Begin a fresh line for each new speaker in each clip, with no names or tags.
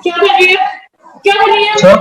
क्या कर रही है? क्या कर रही है?
अच्छा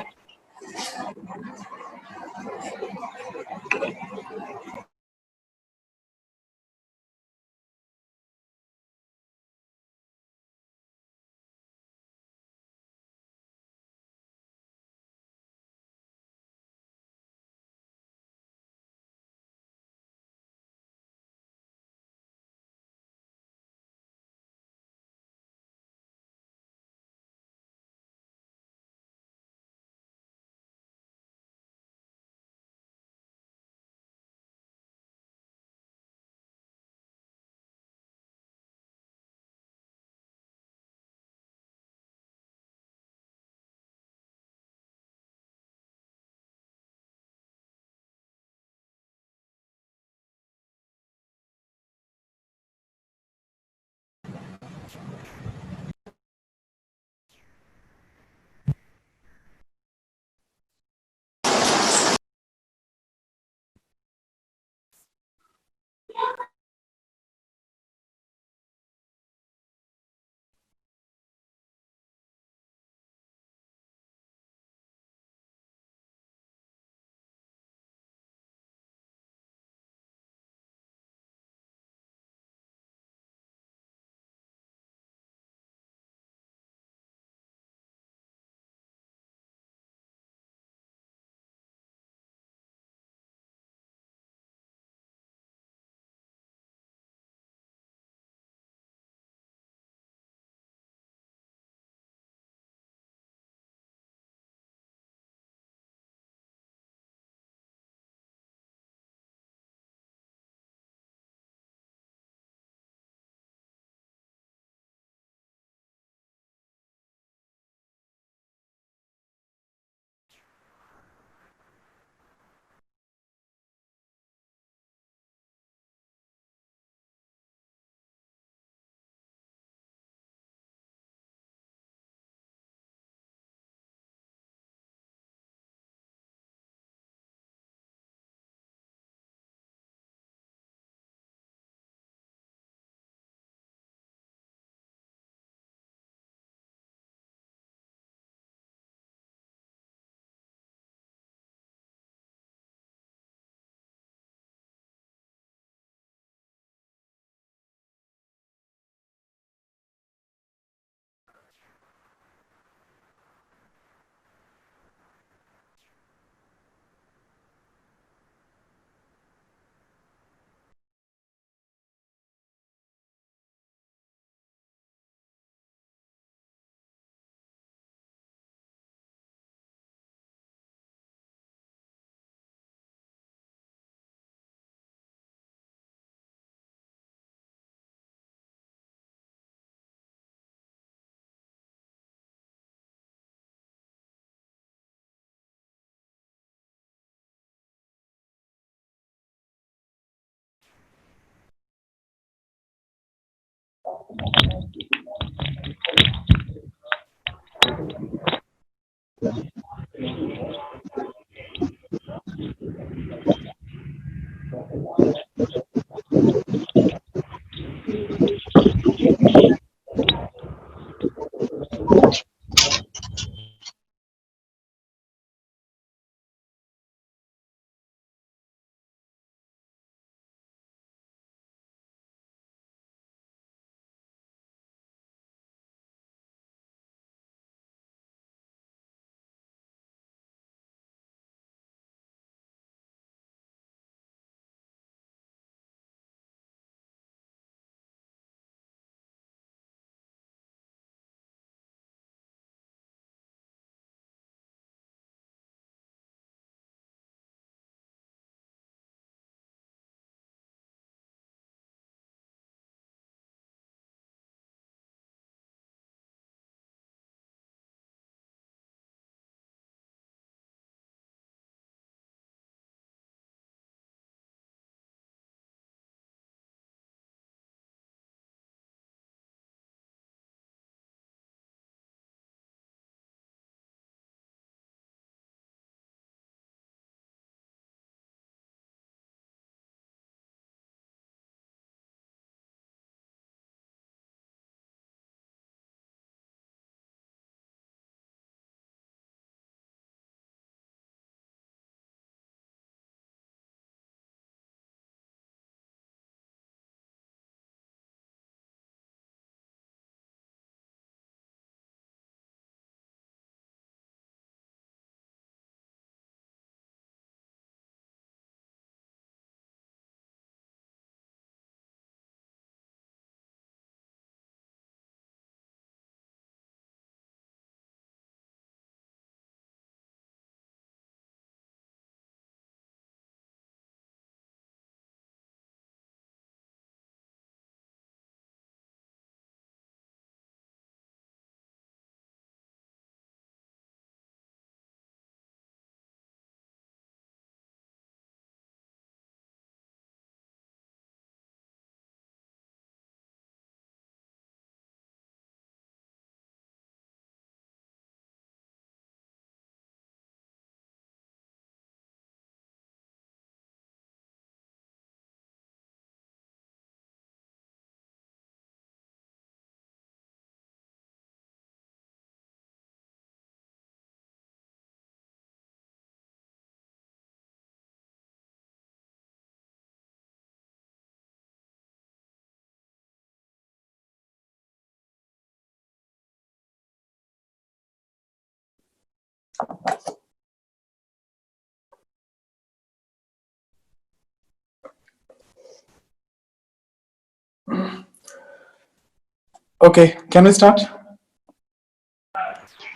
Okay, can we start?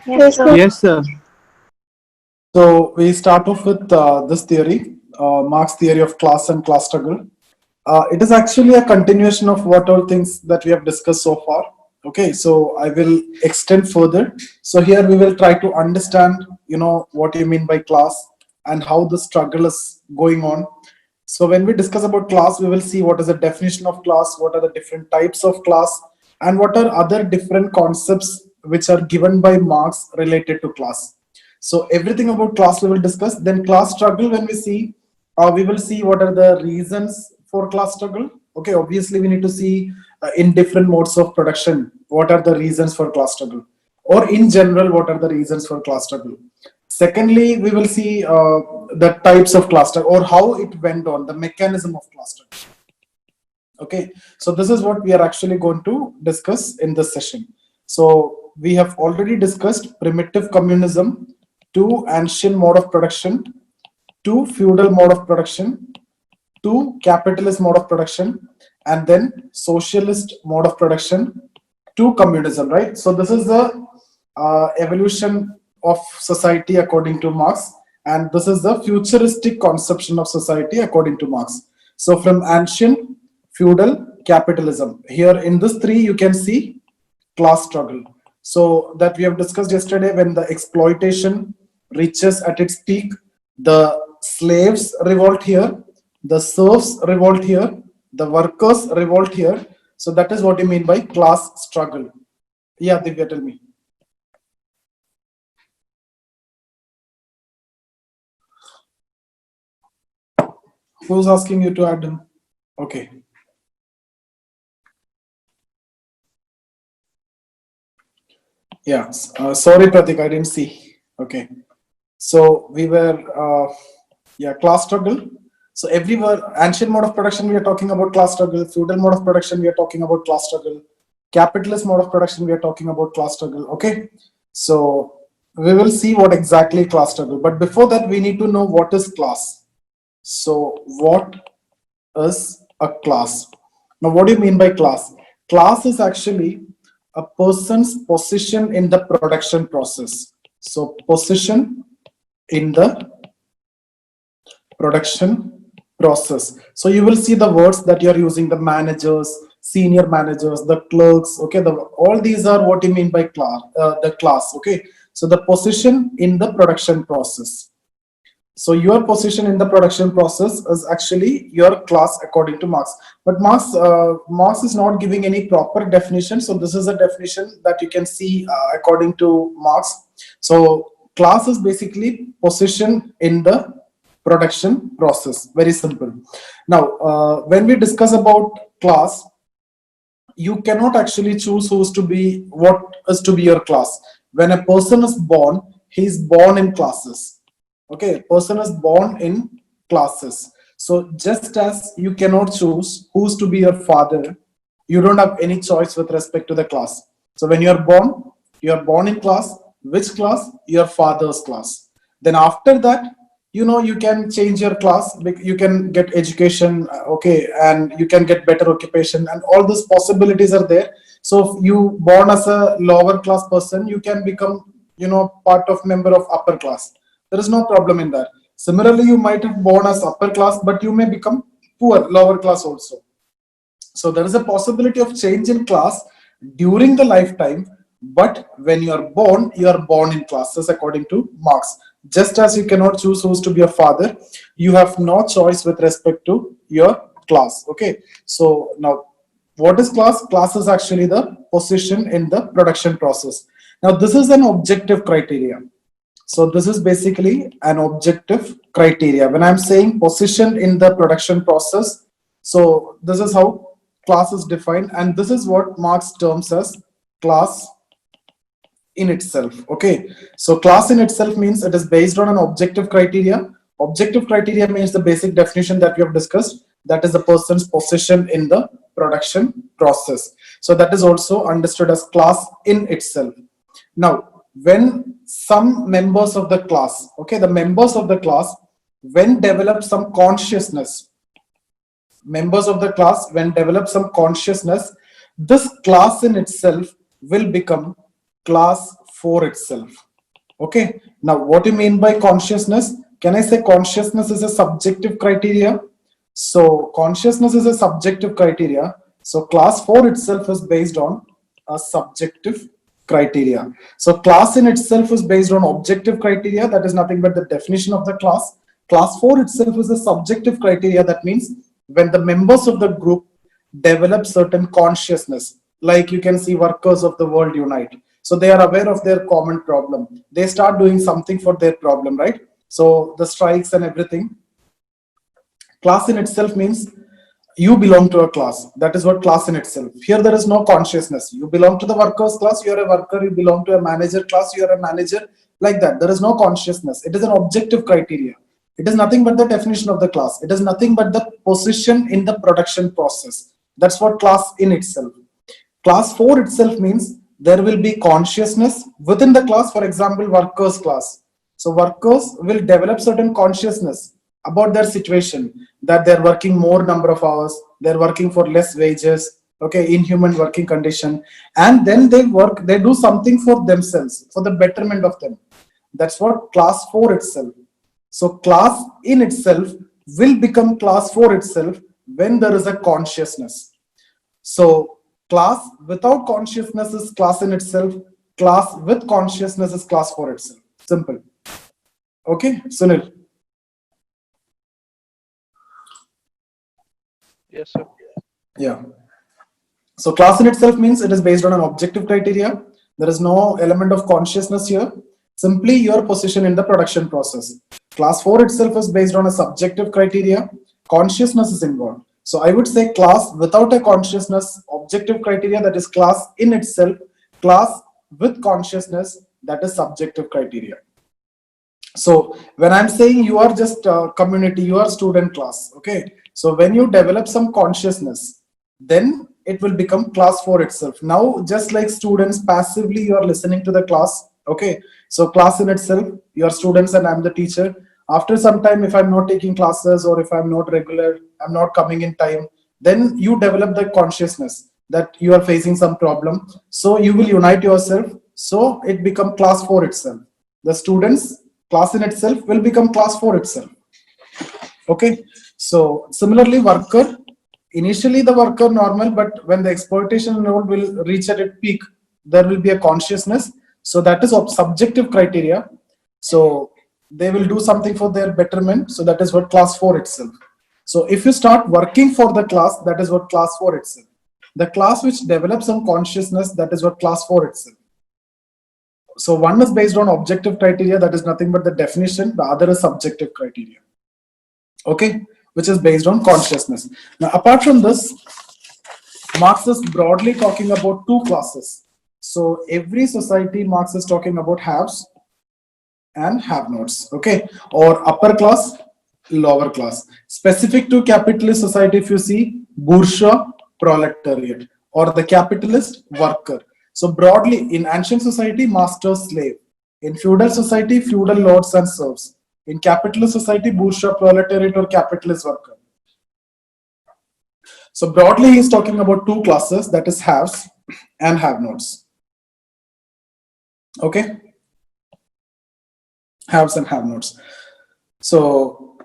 Yes, sir.
Yes, sir.
So we start off with this theory, Marx theory of class and class struggle. It is actually a continuation of what all things that we have discussed so far. Okay, so I will extend further. So here we will try to understand, what you mean by class and how the struggle is going on. So when we discuss about class, we will see what is the definition of class, what are the different types of class, and what are other different concepts which are given by Marx related to class. So everything about class we will discuss. Then class struggle, when we will see what are the reasons for class struggle. Okay, obviously we need to see in different modes of production what are the reasons for class struggle, or in general what are the reasons for class struggle. Secondly, we will see the types of class struggle or how it went on, the mechanism of class struggle. Okay, so this is what we are actually going to discuss in this session. So we have already discussed primitive communism, to ancient mode of production, to feudal mode of production, to capitalist mode of production, and then socialist mode of production, to communism, right? So this is the evolution of society according to Marx, and this is the futuristic conception of society according to Marx. So from ancient, feudal, capitalism, here in this three you can see class struggle. So that we have discussed yesterday, when the exploitation reaches at its peak, the slaves revolt here, the serfs revolt here, the workers revolt here. So that is what you mean by class struggle. Yeah, Divya, tell me. Who's asking you to add him? Okay. Yeah, sorry, Pratik, I didn't see. Okay. So we were, class struggle. So everywhere, ancient mode of production, we are talking about class struggle. Feudal mode of production, we are talking about class struggle. Capitalist mode of production, we are talking about class struggle. Okay. So we will see what exactly class struggle. But before that, we need to know what is class. So what is a class? Now, what do you mean by class? Class is actually a person's position in the production process. So position in the production process. So you will see the words that you're using, the managers, senior managers, the clerks. Okay, all these are what you mean by class, the class. Okay, so the position in the production process. So your position in the production process is actually your class according to Marx. But Marx is not giving any proper definition. So this is a definition that you can see according to Marx. So class is basically position in the production process. Very simple. Now, when we discuss about class, you cannot actually choose what is to be your class. When a person is born, he is born in classes. Okay, person is born in classes. So just as you cannot choose who's to be your father, you don't have any choice with respect to the class. So when you are born in class. Which class? Your father's class. Then after that, you can change your class. You can get education, okay, and you can get better occupation, and all these possibilities are there. So if you born as a lower class person, you can become, part of member of upper class. There is no problem in that. Similarly, you might have born as upper class, but you may become poor, lower class also. So there is a possibility of change in class during the lifetime, but when you are born in classes according to Marx. Just as you cannot choose who's to be your father, you have no choice with respect to your class. Okay. So now, what is class? Class is actually the position in the production process. Now, this is an objective criteria. So this is basically an objective criteria. When I'm saying position in the production process, so this is how class is defined, and this is what Marx terms as class in itself. Okay, so class in itself means it is based on an objective criteria. Objective criteria means the basic definition that we have discussed, that is the person's position in the production process. So that is also understood as class in itself. Now, when some members of the class, okay, the members of the class, when develop some consciousness, members of the class, when develop some consciousness, this class in itself will become class for itself. Okay, now what do you mean by consciousness? Can I say consciousness is a subjective criteria? So consciousness is a subjective criteria. So class 4 itself is based on a subjective criteria. So class in itself is based on objective criteria, that is nothing but the definition of the class. Class 4 itself is a subjective criteria, that means when the members of the group develop certain consciousness, like you can see workers of the world unite. So they are aware of their common problem. They start doing something for their problem, right? So the strikes and everything. Class in itself means you belong to a class. That is what class in itself. Here there is no consciousness. You belong to the workers class, you are a worker, you belong to a manager class, you are a manager, like that. There is no consciousness. It is an objective criteria. It is nothing but the definition of the class. It is nothing but the position in the production process. That's what class in itself. Class 4 itself means there will be consciousness within the class, for example, workers class. So workers will develop certain consciousness about their situation, that they're working more number of hours, they're working for less wages, okay, inhuman working condition, and then they do something for themselves, for the betterment of them. That's what class 4 itself. So class in itself will become class 4 itself when there is a consciousness. So class without consciousness is class in itself. Class with consciousness is class 4 itself. Simple. Okay, Sunil.
Yes, sir.
Yeah. So class in itself means it is based on an objective criteria. There is no element of consciousness here. Simply your position in the production process. Class 4 itself is based on a subjective criteria. Consciousness is involved. So I would say class without a consciousness, objective criteria, that is class in itself. Class with consciousness, that is subjective criteria. So when I'm saying you are just community, you are student class, okay? So when you develop some consciousness, then it will become class 4 itself. Now, just like students passively, you are listening to the class, okay? So class in itself, you are students and I'm the teacher. After some time, if I'm not taking classes or if I'm not regular, I'm not coming in time, then you develop the consciousness that you are facing some problem. So you will unite yourself. So it become class 4 itself. The students class in itself will become class 4 itself. Okay. So similarly, worker, initially the worker normal, but when the exploitation node will reach at its peak, there will be a consciousness. So that is subjective criteria. So they will do something for their betterment. So that is what class 4 itself. So if you start working for the class, that is what class 4 itself. The class which develops some consciousness, that is what class 4 itself. So one is based on objective criteria, that is nothing but the definition. The other is subjective criteria. Okay, which is based on consciousness. Now, apart from this, Marx is broadly talking about two classes. So every society, Marx is talking about haves and have-nots, okay, or upper class, lower class. Specific to capitalist society, if you see, bourgeois, proletariat, or the capitalist, worker. So broadly, in ancient society, master, slave. In feudal society, feudal lords and serfs. In capitalist society, bourgeois, proletariat, or capitalist worker. So broadly, he's talking about two classes, that is haves and have-nots. Okay, haves and have-nots. So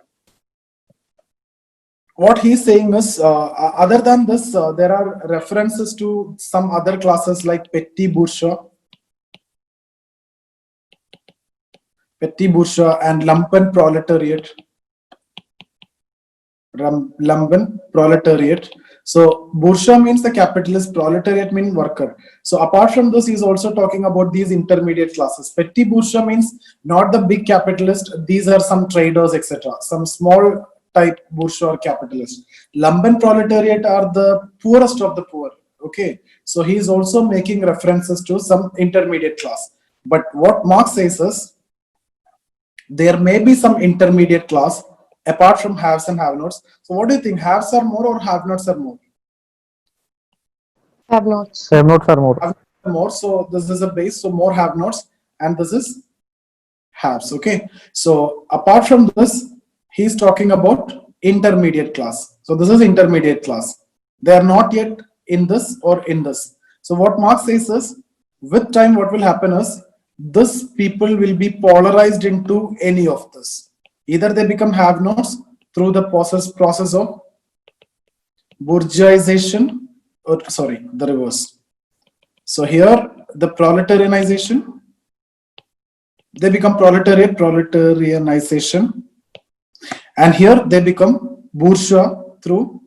what he's saying is, other than this, there are references to some other classes like petty bourgeois and lumpen proletariat. So bourgeois means the capitalist, proletariat means worker. So apart from this, he's also talking about these intermediate classes. Petty bourgeois means not the big capitalist. These are some traders, etc. Some small type bourgeois capitalist. Lumpen proletariat are the poorest of the poor. Okay, so he's also making references to some intermediate class. But what Marx says is, there may be some intermediate class apart from haves and have-nots. So what do you think? Haves are more or have-nots are more?
Have-nots.
Have-nots are more.
More. So this is a base. So more have-nots. and this is haves. Okay, so apart from this, he's talking about intermediate class. So this is intermediate class. They are not yet in this or in this. So what Marx says is, with time, what will happen is this people will be polarized into any of this. Either they become have-nots through the process of bourgeoisization, or sorry, the reverse. So here the proletarianization, they become proletarianization, and here they become bourgeois through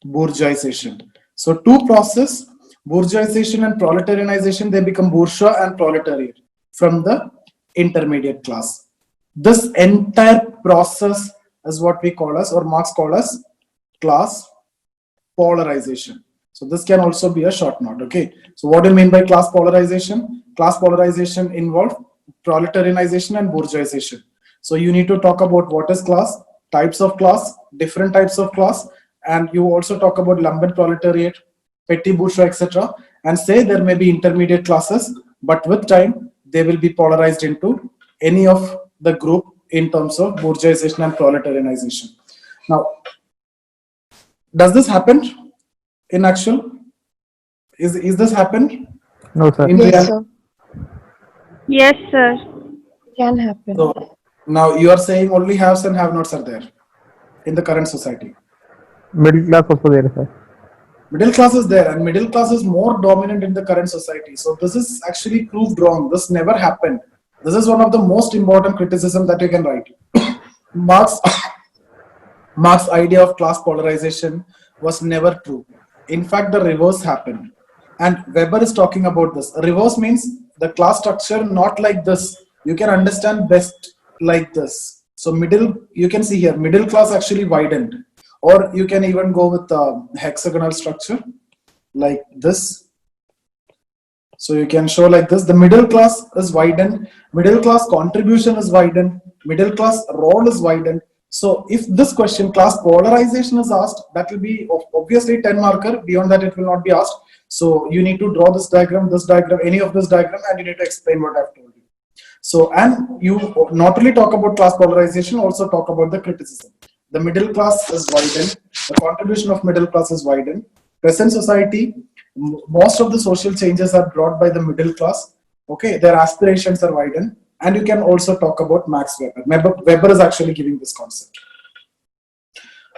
bourgeoisization. So two process, bourgeoisization and proletarianization, they become bourgeois and proletariat from the intermediate class. This entire process is what we call as, or Marx call as, class polarization. So this can also be a short note. Okay, so what do you mean by class polarization? Class polarization involves proletarianization and bourgeoisization. So you need to talk about what is class, types of class, different types of class, and you also talk about lumpen proletariat, petty bourgeois, etc., and say there may be intermediate classes, but with time they will be polarized into any of the group in terms of bourgeoisization and proletarianization. Now, does this happen in actual? Is this happen?
No, sir.
In
Yes,
reality?
sir.
Yes, sir.
Can happen.
So now you are saying only haves and have-nots are there in the current society.
Middle class also there, sir.
Middle class is there, and middle class is more dominant in the current society. So this is actually proved wrong. This never happened. This is one of the most important criticism that you can write. Marx's idea of class polarization was never true. In fact, the reverse happened. And Weber is talking about this. Reverse means the class structure not like this. You can understand best like this. So middle, you can see here, middle class actually widened. Or you can even go with the hexagonal structure like this. So you can show like this. The middle class is widened. Middle class contribution is widened. Middle class role is widened. So if this question, class polarization, is asked, that will be obviously 10 marker. Beyond that, it will not be asked. So you need to draw this diagram, any of this diagram, and you need to explain what I've told you. So, and you not only talk about class polarization, also talk about the criticism. The middle class is widened. The contribution of middle class is widened. Present society, most of the social changes are brought by the middle class. Okay, their aspirations are widened. And you can also talk about Max Weber. Weber is actually giving this concept.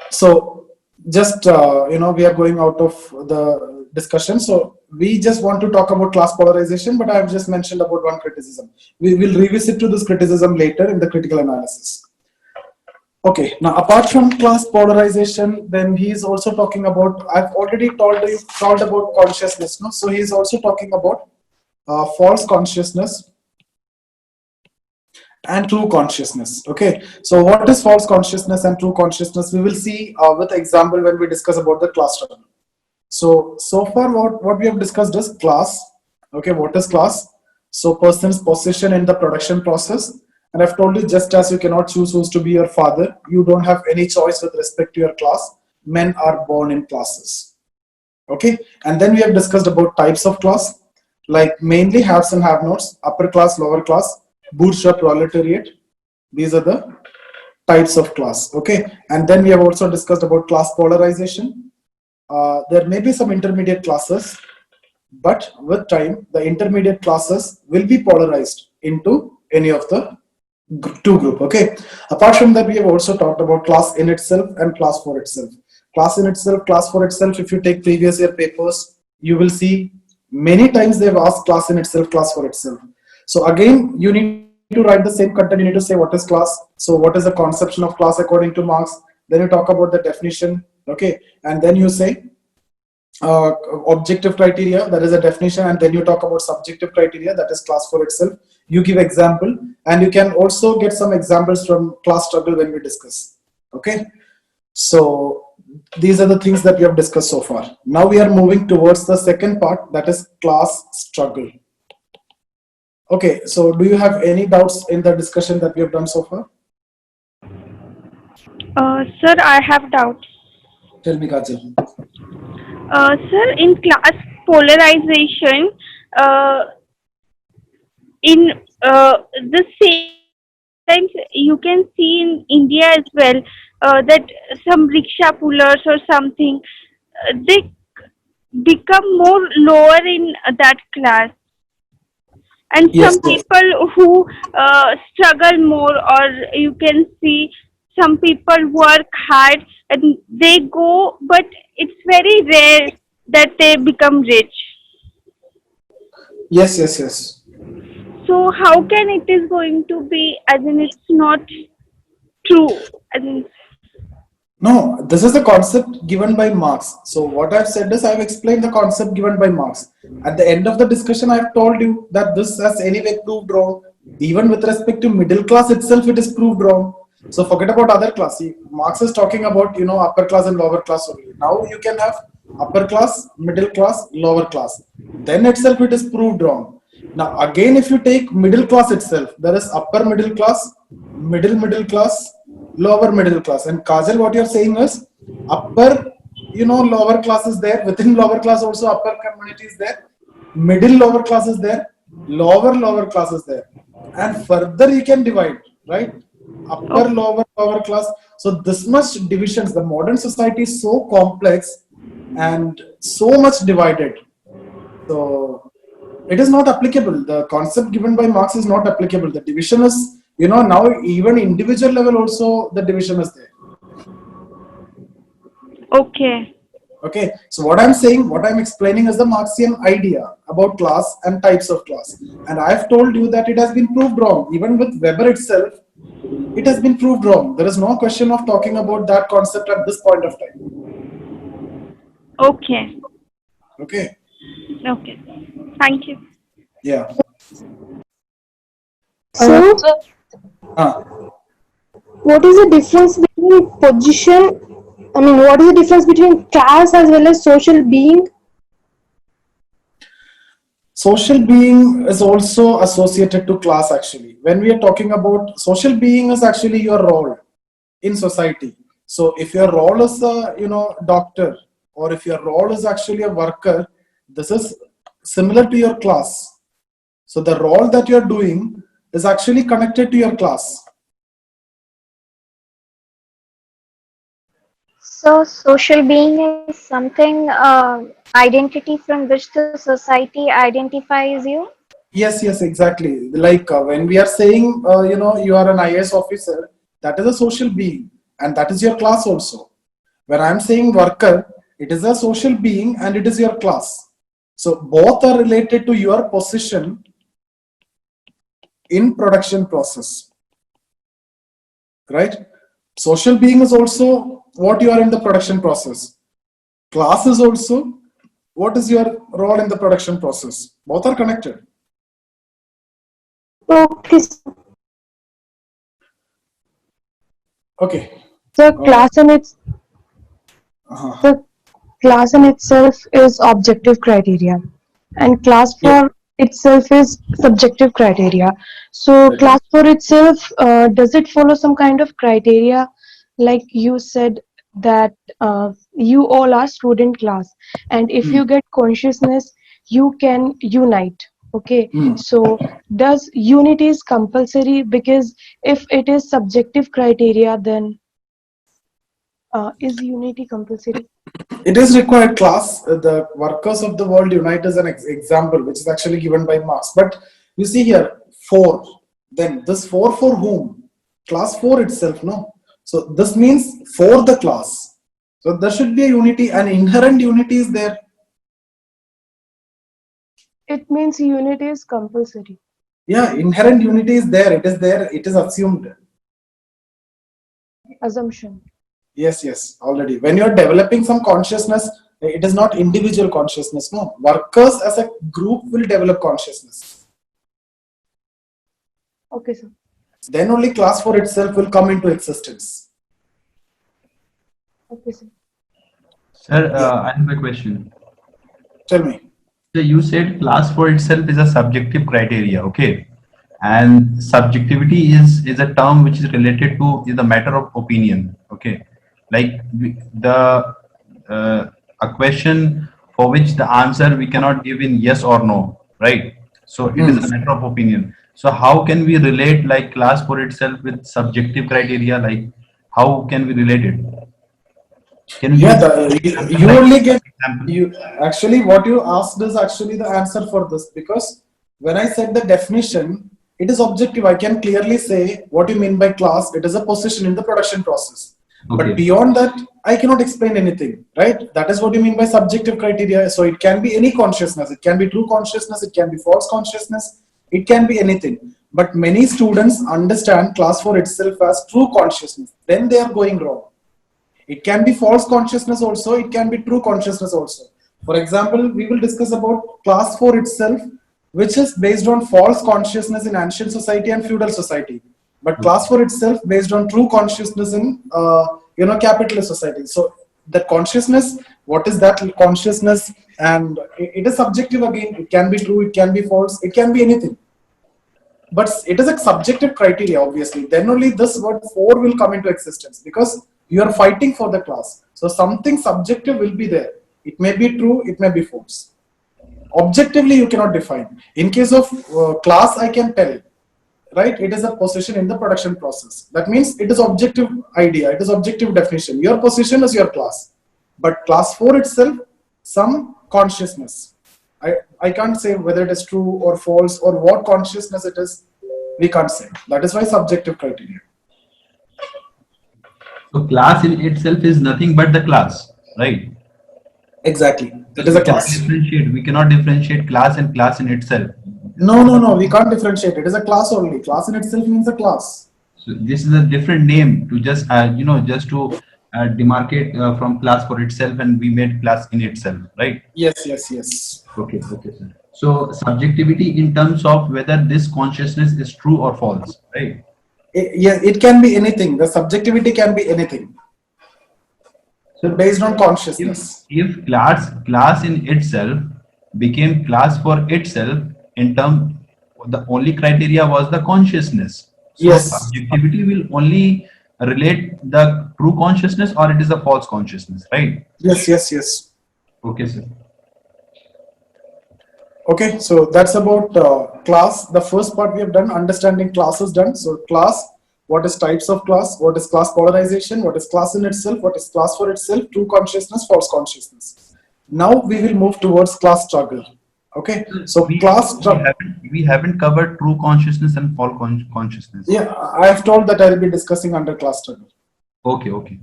So just, we are going out of the discussion. So we just want to talk about class polarization, but I've just mentioned about one criticism. We will revisit to this criticism later in the critical analysis. Okay, now apart from class polarization, then he is also talking about, I've already told about consciousness. No? So he is also talking about false consciousness and true consciousness. Okay, so what is false consciousness and true consciousness? We will see with example when we discuss about the class struggle. So far what we have discussed is class. Okay, what is class? So person's position in the production process. And I've told you, just as you cannot choose who's to be your father, you don't have any choice with respect to your class. Men are born in classes. Okay, and then we have discussed about types of class, like mainly haves and have-nots, upper class, lower class, bourgeois, proletariat. These are the types of class. Okay, and then we have also discussed about class polarization. There may be some intermediate classes, but with time the intermediate classes will be polarized into any of the two group. Okay, apart from that, we have also talked about class in itself and class for itself. Class in itself, class for itself. If you take previous year papers, you will see many times they've asked class in itself, class for itself. So again, you need to write the same content. You need to say what is class. So what is the conception of class according to Marx? Then you talk about the definition. Okay, and then you say objective criteria, that is a definition, and then you talk about subjective criteria, that is class for itself. You give example, and you can also get some examples from class struggle when we discuss. Okay, so these are the things that we have discussed so far. Now we are moving towards the second part, that is class struggle. Okay, so do you have any doubts in the discussion that we have done so far?
Sir, I have doubts.
Tell me, Kajal.
Sir, in class polarization, in the same times you can see in India as well that some rickshaw pullers or something they become more lower in that class, and
Yes,
some
yes.
people who struggle more, or you can see some people work hard and they go, but it's very rare that they become rich.
Yes, yes, yes.
So how can it is going to be as in it's not true? As in,
No, this is the concept given by Marx. So what I've said is I've explained the concept given by Marx. At the end of the discussion, I've told you that this has anyway proved wrong. Even with respect to middle class itself, it is proved wrong. So forget about other class. See, Marx is talking about upper class and lower class only. Now you can have upper class, middle class, lower class. Then itself it is proved wrong. Now again, if you take middle class itself, there is upper middle class, middle class, lower middle class. And Kajal, what you're saying is upper, lower class is there. Within lower class also upper community is there. Middle lower class is there. Lower class is there. And further you can divide, right? Upper,
oh,
lower class. So this much divisions. The modern society is so complex and so much divided. So it is not applicable. The concept given by Marx is not applicable. The division is, now even individual level also the division is there.
okay.
Okay. So what I'm saying, what I'm explaining is the Marxian idea about class and types of class. And I've told you that it has been proved wrong. Even with Weber itself, it has been proved wrong. There is no question of talking about that concept at this point of time.
Okay.
Okay.
Okay. Thank you.
Yeah.
So,
Uh,
what is the difference between position? I mean, what is the difference between class as well as social being?
Social being is also associated to class actually. When we are talking about social being is actually your role in society. So if your role is a doctor, or if your role is actually a worker, this is similar to your class. So the role that you're doing is actually connected to your class.
So, social being is something, identity from which the society identifies you.
Yes, exactly. Like when we are saying, you are an IAS officer, that is a social being, and that is your class also. When I'm saying worker, it is a social being and it is your class. So both are related to your position in production process, right? Social being is also what you are in the production process. Class is also what is your role in the production process. Both are connected.
Okay,
Okay.
the class in its
Uh-huh.
the class in itself is objective criteria, and class
Yeah.
for itself is subjective criteria. So,
Right.
class for itself, does it follow some kind of criteria? Like you said that you all are student class, and if
Hmm.
you get consciousness, you can unite. Okay,
Hmm.
so does unity is compulsory? Because if it is subjective criteria, then is unity compulsory?
It is required class. The workers of the world unite is an example, which is actually given by Marx. But you see here, four. Then this four for whom? Class four itself, no? So this means for the class. So there should be a unity, an inherent unity is there.
It means unity is compulsory.
Yeah, inherent unity is there. It is there. It is assumed.
Assumption.
Yes, already. When you're developing some consciousness, it is not individual consciousness. No, workers as a group will develop consciousness.
Okay, sir.
Then only class for itself will come into existence.
Okay, sir.
Sir,
Yeah.
I have a question.
Tell me.
So you said class for itself is a subjective criteria, okay? And subjectivity is a term which is related to is a matter of opinion, okay? Like a question for which the answer we cannot give in yes or no, right? So it is a matter of opinion. So how can we relate like class for itself with subjective criteria? Like how can we relate it? Can you
Yeah,
give
you
like
only get
example?
you actually what you asked is actually the answer for this, because when I said the definition, it is objective. I can clearly say what you mean by class. It is a position in the production process. But
Okay.
beyond that, I cannot explain anything, right? That is what you mean by subjective criteria. So it can be any consciousness. It can be true consciousness. It can be false consciousness. It can be anything. But many students understand class for itself as true consciousness. Then they are going wrong. It can be false consciousness also. It can be true consciousness also. For example, we will discuss about class 4 itself, which is based on false consciousness in ancient society and feudal society. But class 4 itself based on true consciousness in capitalist society. So the consciousness, what is that consciousness? And it is subjective again. It can be true. It can be false. It can be anything. But it is a subjective criteria, obviously. Then only this word 4 will come into existence, because you are fighting for the class. So something subjective will be there. It may be true, it may be false. Objectively, you cannot define. In case of class, I can tell, right? It is a position in the production process. That means it is objective idea. It is objective definition. Your position is your class. But class 4 itself, some consciousness. I can't say whether it is true or false or what consciousness it is. We can't say. That is why subjective criteria.
So class in itself is nothing but the class, right?
Exactly. It is a class.
We cannot differentiate class and class in itself.
No. We can't differentiate. It is a class only. Class in itself means a class.
So this is a different name to just just to demarcate from class for itself, and we made class in itself, right?
Yes.
Okay, sir. So subjectivity in terms of whether this consciousness is true or false, right?
It can be anything. The subjectivity can be anything. So based on consciousness.
If class in itself became class for itself, in term, the only criteria was the consciousness. So
Yes.
subjectivity will only relate the true consciousness or it is a false consciousness, right?
Yes.
Okay, sir.
Okay, so that's about class. The first part we have done, understanding class is done. So class, what is types of class, what is class polarization, what is class in itself, what is class for itself, true consciousness, false consciousness. Now we will move towards class struggle. Okay, so class struggle.
We haven't covered true consciousness and false consciousness.
Yeah, I have told that I will be discussing under class struggle.
Okay.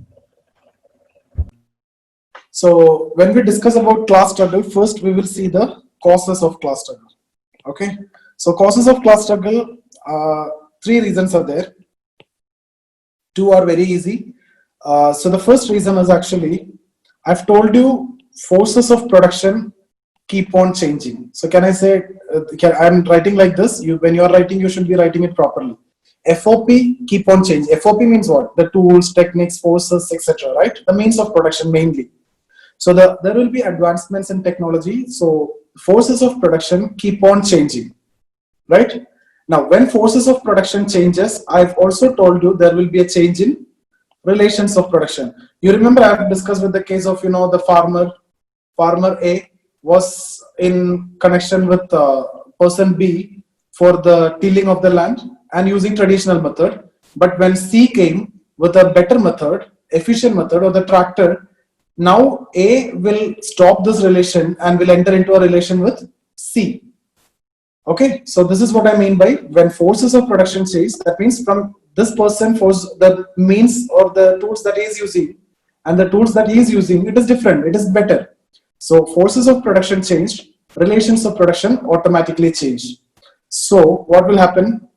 So when we discuss about class struggle, first we will see the causes of class struggle. Okay, so causes of class struggle, 3 reasons are there. 2 are very easy. So the first reason is actually, I've told you forces of production keep on changing. So can I say, I'm writing like this, when you're writing, you should be writing it properly. FOP keep on changing. FOP means what? The tools, techniques, forces, etc. Right? The means of production mainly. So there will be advancements in technology. So forces of production keep on changing, right? Now, when forces of production changes, I've also told you there will be a change in relations of production. You remember I've discussed with the case of, the farmer A was in connection with person B for the tilling of the land and using traditional method. But when C came with a better method, efficient method, or the tractor, now A will stop this relation and will enter into a relation with C. Okay, so this is what I mean by when forces of production change. That means from this person, the means or the tools that he is using and the tools that he is using, it is different, it is better. So forces of production changed, relations of production automatically change. So what will happen?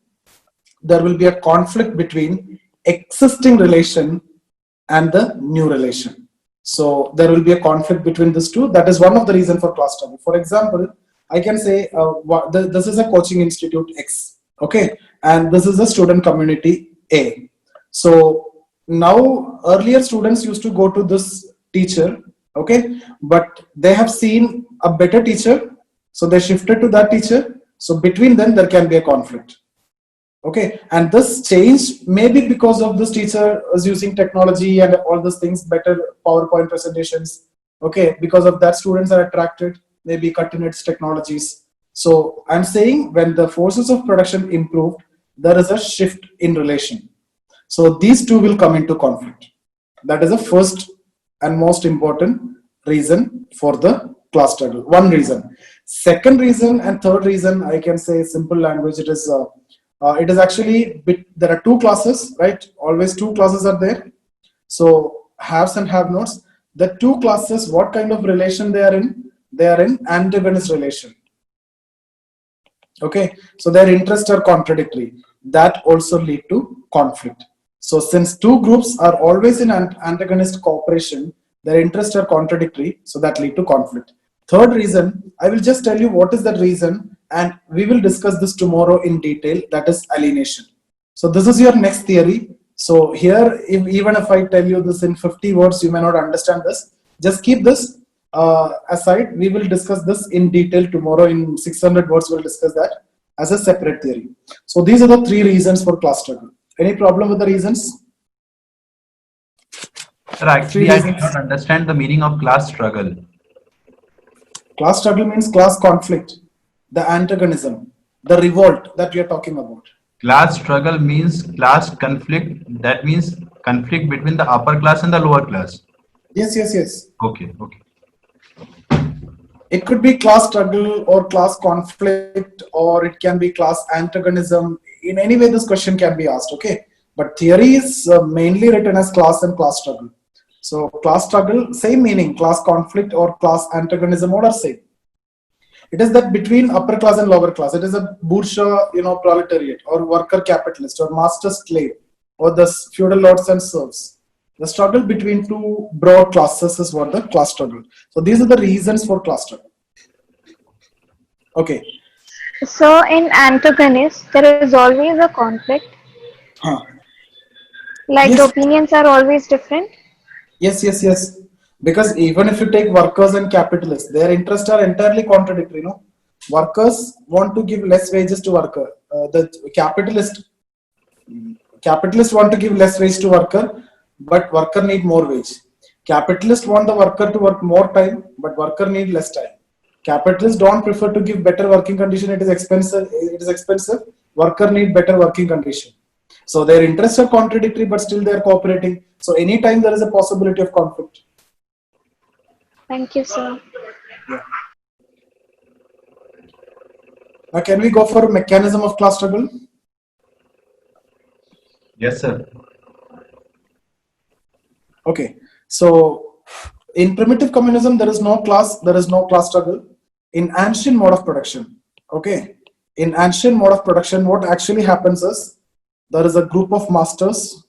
There will be a conflict between existing relation and the new relation. So there will be a conflict between these two. That is one of the reasons for class struggle. For example, I can say this is a coaching institute X, okay, and this is a student community A. So now earlier students used to go to this teacher, okay, but they have seen a better teacher, so they shifted to that teacher. So between them there can be a conflict. Okay, and this change may be because of this teacher is using technology and all these things, better PowerPoint presentations. Okay, because of that students are attracted, maybe cutting edge technologies. So I'm saying when the forces of production improved, there is a shift in relation. So these two will come into conflict. That is the first and most important reason for the class struggle. One reason. Second reason and third reason, I can say simple language. It is actually there are two classes, right? Always two classes are there. So haves and have nots. The two classes, what kind of relation they are in? They are in antagonist relation. Okay, so their interests are contradictory. That also lead to conflict. So since two groups are always in antagonist cooperation, their interests are contradictory, so that lead to conflict. Third reason, I will just tell you what is that reason, and we will discuss this tomorrow in detail, that is alienation. So this is your next theory. So here, even if I tell you this in 50 words, you may not understand this. Just keep this aside. We will discuss this in detail tomorrow. In 600 words, we'll discuss that as a separate theory. So these are the three reasons for class struggle. Any problem with the reasons?
Sir, actually, I did not understand the meaning of class struggle.
Class struggle means class conflict, the antagonism, the revolt that we are talking about.
Class struggle means class conflict. That means conflict between the upper class and the lower class.
Yes.
Okay.
It could be class struggle or class conflict, or it can be class antagonism. In any way, this question can be asked, okay? But theory is mainly written as class and class struggle. So class struggle, same meaning, class conflict or class antagonism, all are same. It is that between upper class and lower class. It is a bourgeois, proletariat, or worker capitalist, or master slave, or the feudal lords and serfs. The struggle between two broad classes is what the class struggle. So these are the reasons for class struggle. Okay.
So in antagonist, there is always a conflict. Like
Yes.
the opinions are always different.
Yes. Because even if you take workers and capitalists, their interests are entirely contradictory. Workers want to give less wages to worker. The capitalists want to give less wage to worker, but worker need more wage. Capitalists want the worker to work more time, but worker need less time. Capitalists don't prefer to give better working condition. It is expensive. Worker need better working condition. So their interests are contradictory, but still they are cooperating. So anytime there is a possibility of conflict.
Thank you, sir.
Now can we go for mechanism of class struggle?
Yes, sir.
Okay. So in primitive communism, there is no class struggle. In ancient mode of production, okay. In ancient mode of production, what actually happens is there is a group of masters,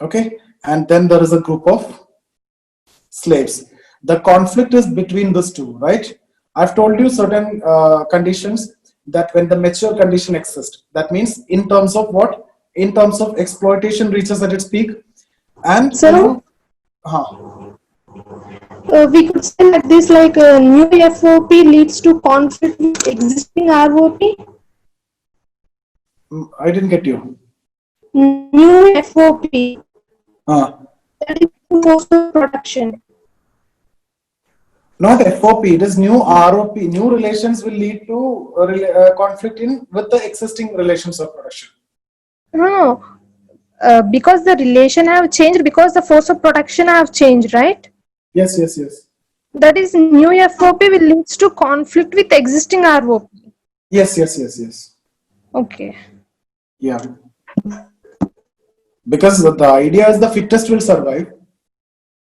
okay, and then there is a group of slaves. The conflict is between these two, right? I've told you certain conditions that when the mature condition exists, that means in terms of what? In terms of exploitation reaches at its peak, and
So we could say like this, like new FOP leads to conflict with existing ROP.
I didn't get you.
New FOP, that is force of production.
Not FOP, it is new ROP. New relations will lead to conflict with the existing relations of production.
No, because the relation have changed, because the force of production have changed, right?
Yes.
That is, new FOP will leads to conflict with existing ROP.
Yes.
Okay.
Yeah. Because the idea is the fittest will survive.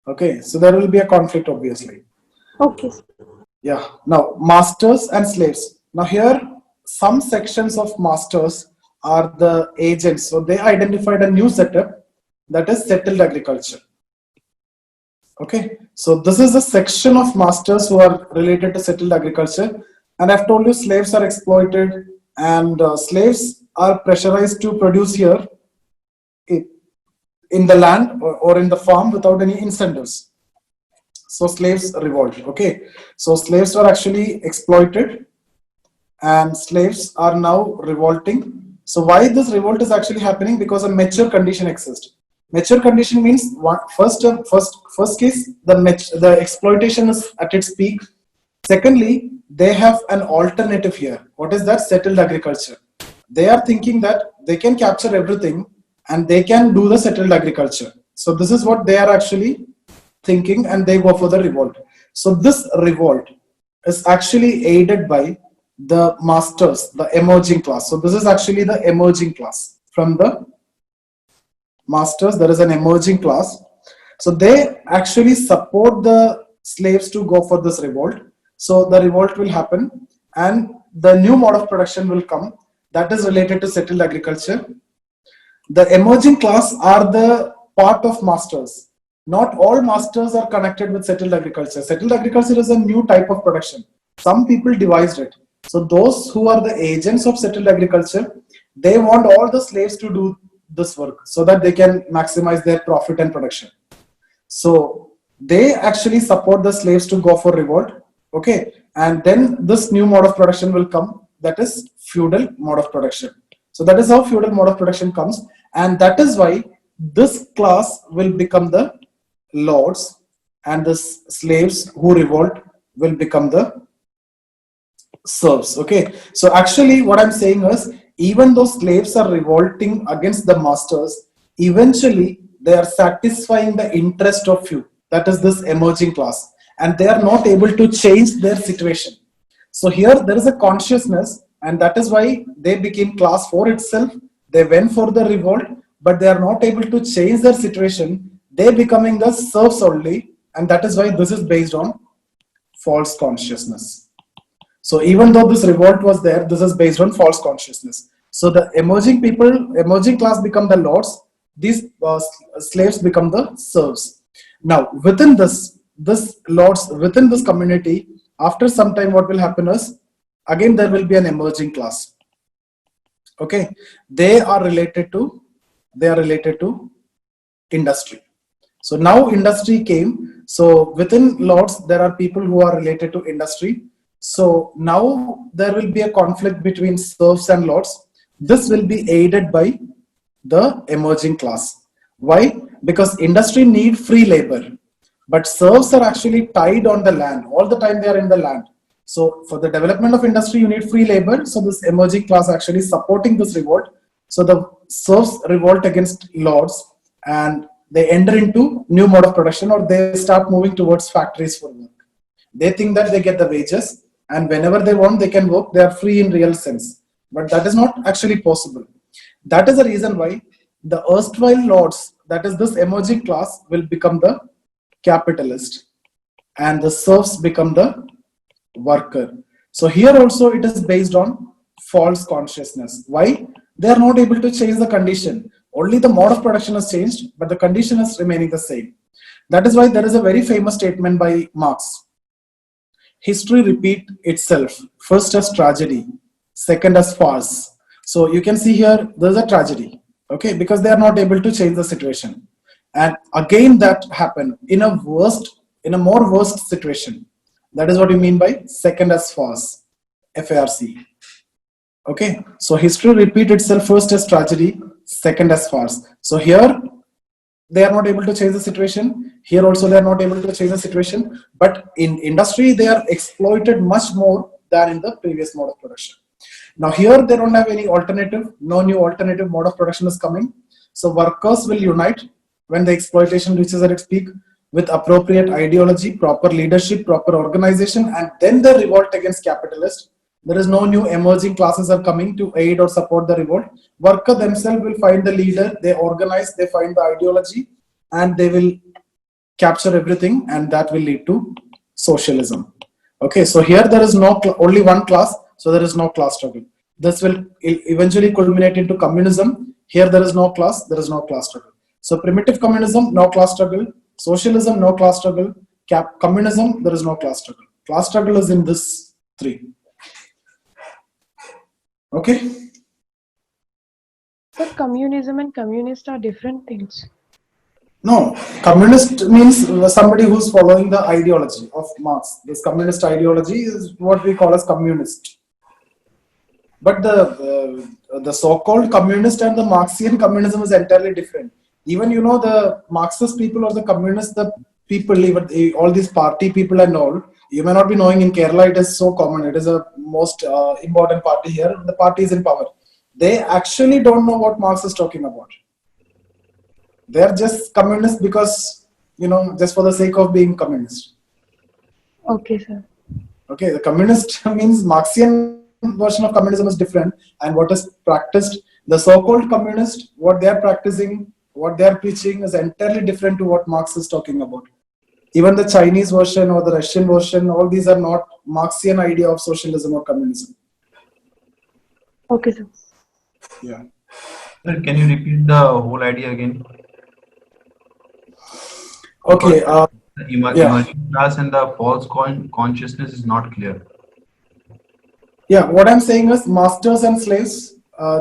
Okay, so there will be a conflict, obviously.
Okay.
Yeah. Now, masters and slaves. Now here, some sections of masters are the agents. So they identified a new setup, that is settled agriculture. Okay. So this is a section of masters who are related to settled agriculture. And I've told you slaves are exploited, and slaves are pressurized to produce here in the land or in the farm without any incentives. So slaves revolt. Okay. So slaves are actually exploited, and slaves are now revolting. So why this revolt is actually happening? Because a mature condition exists. Mature condition means first case, the exploitation is at its peak. Secondly, they have an alternative here. What is that? Settled agriculture. They are thinking that they can capture everything and they can do the settled agriculture. So this is what they are actually thinking, and they go for the revolt. So this revolt is actually aided by the masters, the emerging class. So this is actually the emerging class. From the masters, there is an emerging class. So they actually support the slaves to go for this revolt. So the revolt will happen and the new mode of production will come that is related to settled agriculture. The emerging class are the part of masters. Not all masters are connected with settled agriculture. Settled agriculture is a new type of production. Some people devised it. So those who are the agents of settled agriculture, they want all the slaves to do this work so that they can maximize their profit and production. So they actually support the slaves to go for revolt. Okay. And then this new mode of production will come. That is feudal mode of production. So that is how feudal mode of production comes. And that is why this class will become the lords and the slaves who revolt will become the serfs. Okay. So actually what I'm saying is, even though slaves are revolting against the masters, eventually they are satisfying the interest of few. That is this emerging class. And they are not able to change their situation. So here there is a consciousness, and that is why they became class 4 itself. They went for the revolt, but they are not able to change their situation. They becoming the serfs only, and that is why this is based on false consciousness. So even though this revolt was there, this is based on false consciousness. So the emerging people, emerging class become the lords. These slaves become the serfs. Now within this lords, within this community, after some time what will happen is, again there will be an emerging class. Okay, they are related to industry. So now industry came. So within lords there are people who are related to industry. So now there will be a conflict between serfs and lords. This will be aided by the emerging class. Why? Because industry need free labor, but serfs are actually tied on the land. All the time they are in the land. So for the development of industry, you need free labor. So this emerging class actually supporting this revolt. So the serfs revolt against lords and they enter into new mode of production, or they start moving towards factories for work. They think that they get the wages and whenever they want, they can work. They are free in real sense, but that is not actually possible. That is the reason why the erstwhile lords, that is this emerging class, will become the capitalist and the serfs become the worker. So here also it is based on false consciousness. Why? They are not able to change the condition. Only the mode of production has changed, but the condition is remaining the same. That is why there is a very famous statement by Marx. History repeats itself, first as tragedy, second as farce. So you can see here, there's a tragedy, okay, because they are not able to change the situation. And again that happened in a more worst situation. That is what you mean by second as farce, FARC. Okay, so history repeats itself, first as tragedy, second as farce. So here they are not able to change the situation. Here also they are not able to change the situation. But in industry, they are exploited much more than in the previous mode of production. Now here they don't have any alternative. No new alternative mode of production is coming. So workers will unite when the exploitation reaches at its peak with appropriate ideology, proper leadership, proper organization, and then the revolt against capitalists. There is no new emerging classes are coming to aid or support the revolt. Worker themselves will find the leader, they organize, they find the ideology, and they will capture everything, and that will lead to socialism. Okay, so here there is no only one class, so there is no class struggle. This will eventually culminate into communism. Here there is no class, there is no class struggle. So primitive communism, no class struggle. Socialism, no class struggle. Communism, there is no class struggle. Class struggle is in this three. Okay.
But communism and communist are different things.
No, communist means somebody who's following the ideology of Marx. This communist ideology is what we call as communist. But the so-called communist and the Marxian communism is entirely different. Even the Marxist people or the communists, the people, even all these party people and all, You may not be knowing in Kerala, it is so common. It is a most important party here. The party is in power. They actually don't know what Marx is talking about. They are just communist because, just for the sake of being communist.
Okay, sir.
Okay, the communist means Marxian version of communism is different, and what is practiced, the so-called communist, what they are practicing, what they are preaching is entirely different to what Marx is talking about. Even the Chinese version or the Russian version, all these are not Marxian idea of socialism or communism.
Okay, sir.
Yeah.
Sir, can you repeat the whole idea again?
Okay.
The
Yeah.
emerging class and the false consciousness is not clear.
Yeah, what I'm saying is masters and slaves,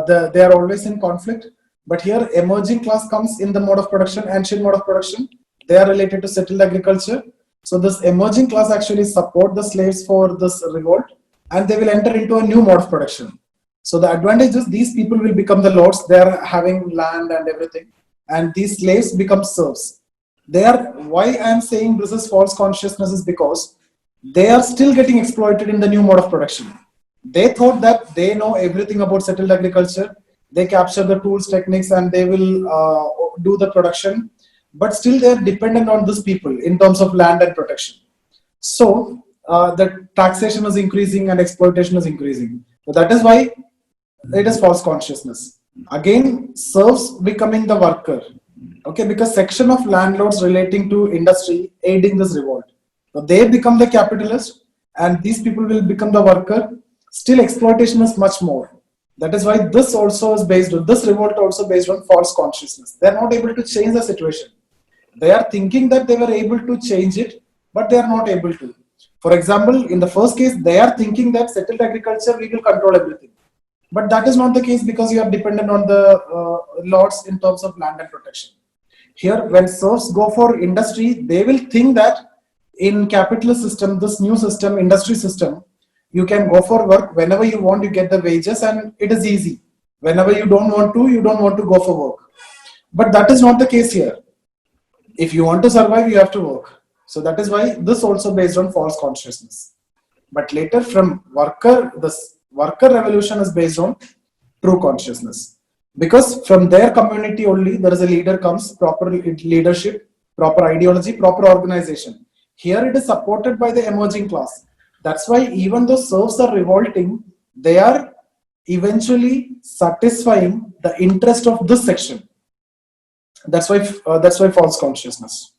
they are always in conflict. But here, emerging class comes in the mode of production, ancient mode of production. They are related to settled agriculture. So this emerging class actually support the slaves for this revolt, and they will enter into a new mode of production. So the advantage is these people will become the lords. They are having land and everything, and these slaves become serfs. Why I am saying this is false consciousness is because they are still getting exploited in the new mode of production. They thought that they know everything about settled agriculture. They capture the tools, techniques, and they will do the production. But still, they are dependent on these people in terms of land and protection. So the taxation is increasing and exploitation is increasing. So that is why it is false consciousness. Again, serfs becoming the worker. Okay, because section of landlords relating to industry aiding this revolt. So they become the capitalist, and these people will become the worker. Still, exploitation is much more. That is why this revolt also based on false consciousness. They are not able to change the situation. They are thinking that they were able to change it, but they are not able to. For example, in the first case, they are thinking that settled agriculture, we will control everything. But that is not the case because you are dependent on the lords in terms of land and protection. Here, when serfs go for industry, they will think that in capitalist system, this new system, industry system, you can go for work whenever you want, you get the wages, and it is easy. Whenever you don't want to go for work. But that is not the case here. If you want to survive, you have to work. So that is why this also based on false consciousness. But later from this worker revolution is based on true consciousness. Because from their community only, there is a leader comes, proper leadership, proper ideology, proper organization. Here it is supported by the emerging class. That's why even though serfs are revolting, they are eventually satisfying the interest of this section. That's why false consciousness.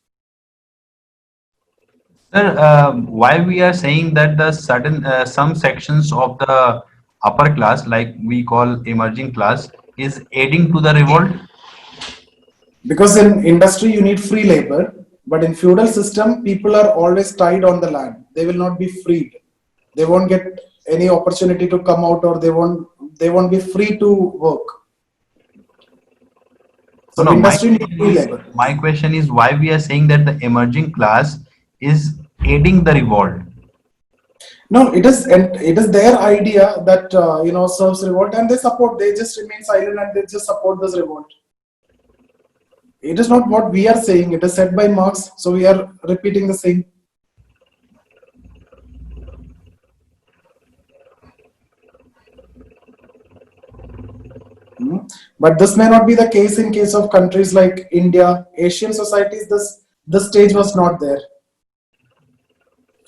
Sir, why we are saying that the some sections of the upper class, like we call emerging class, is aiding to the revolt?
Because in industry you need free labor, but in feudal system people are always tied on the land. They will not be freed. They won't get any opportunity to come out, or they won't be free to work. So
No,
industry needs free labor.
my question is why we are saying that the emerging class is aiding the revolt.
No, it is their idea that serfs revolt, and they just remain silent and they just support this revolt. It is not what we are saying. It is said by Marx, so we are repeating the same. But this may not be the case in case of countries like India, Asian societies. This stage was not there.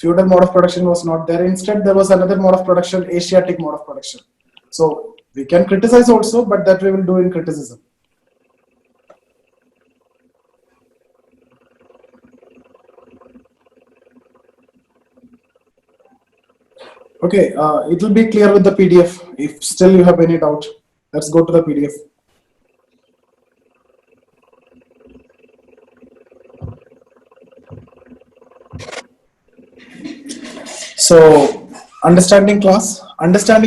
Feudal mode of production was not there. Instead, there was another mode of production, Asiatic mode of production. So we can criticize also, but that we will do in criticism. Okay, it will be clear with the PDF. If still you have any doubt, let's go to the PDF. So, understanding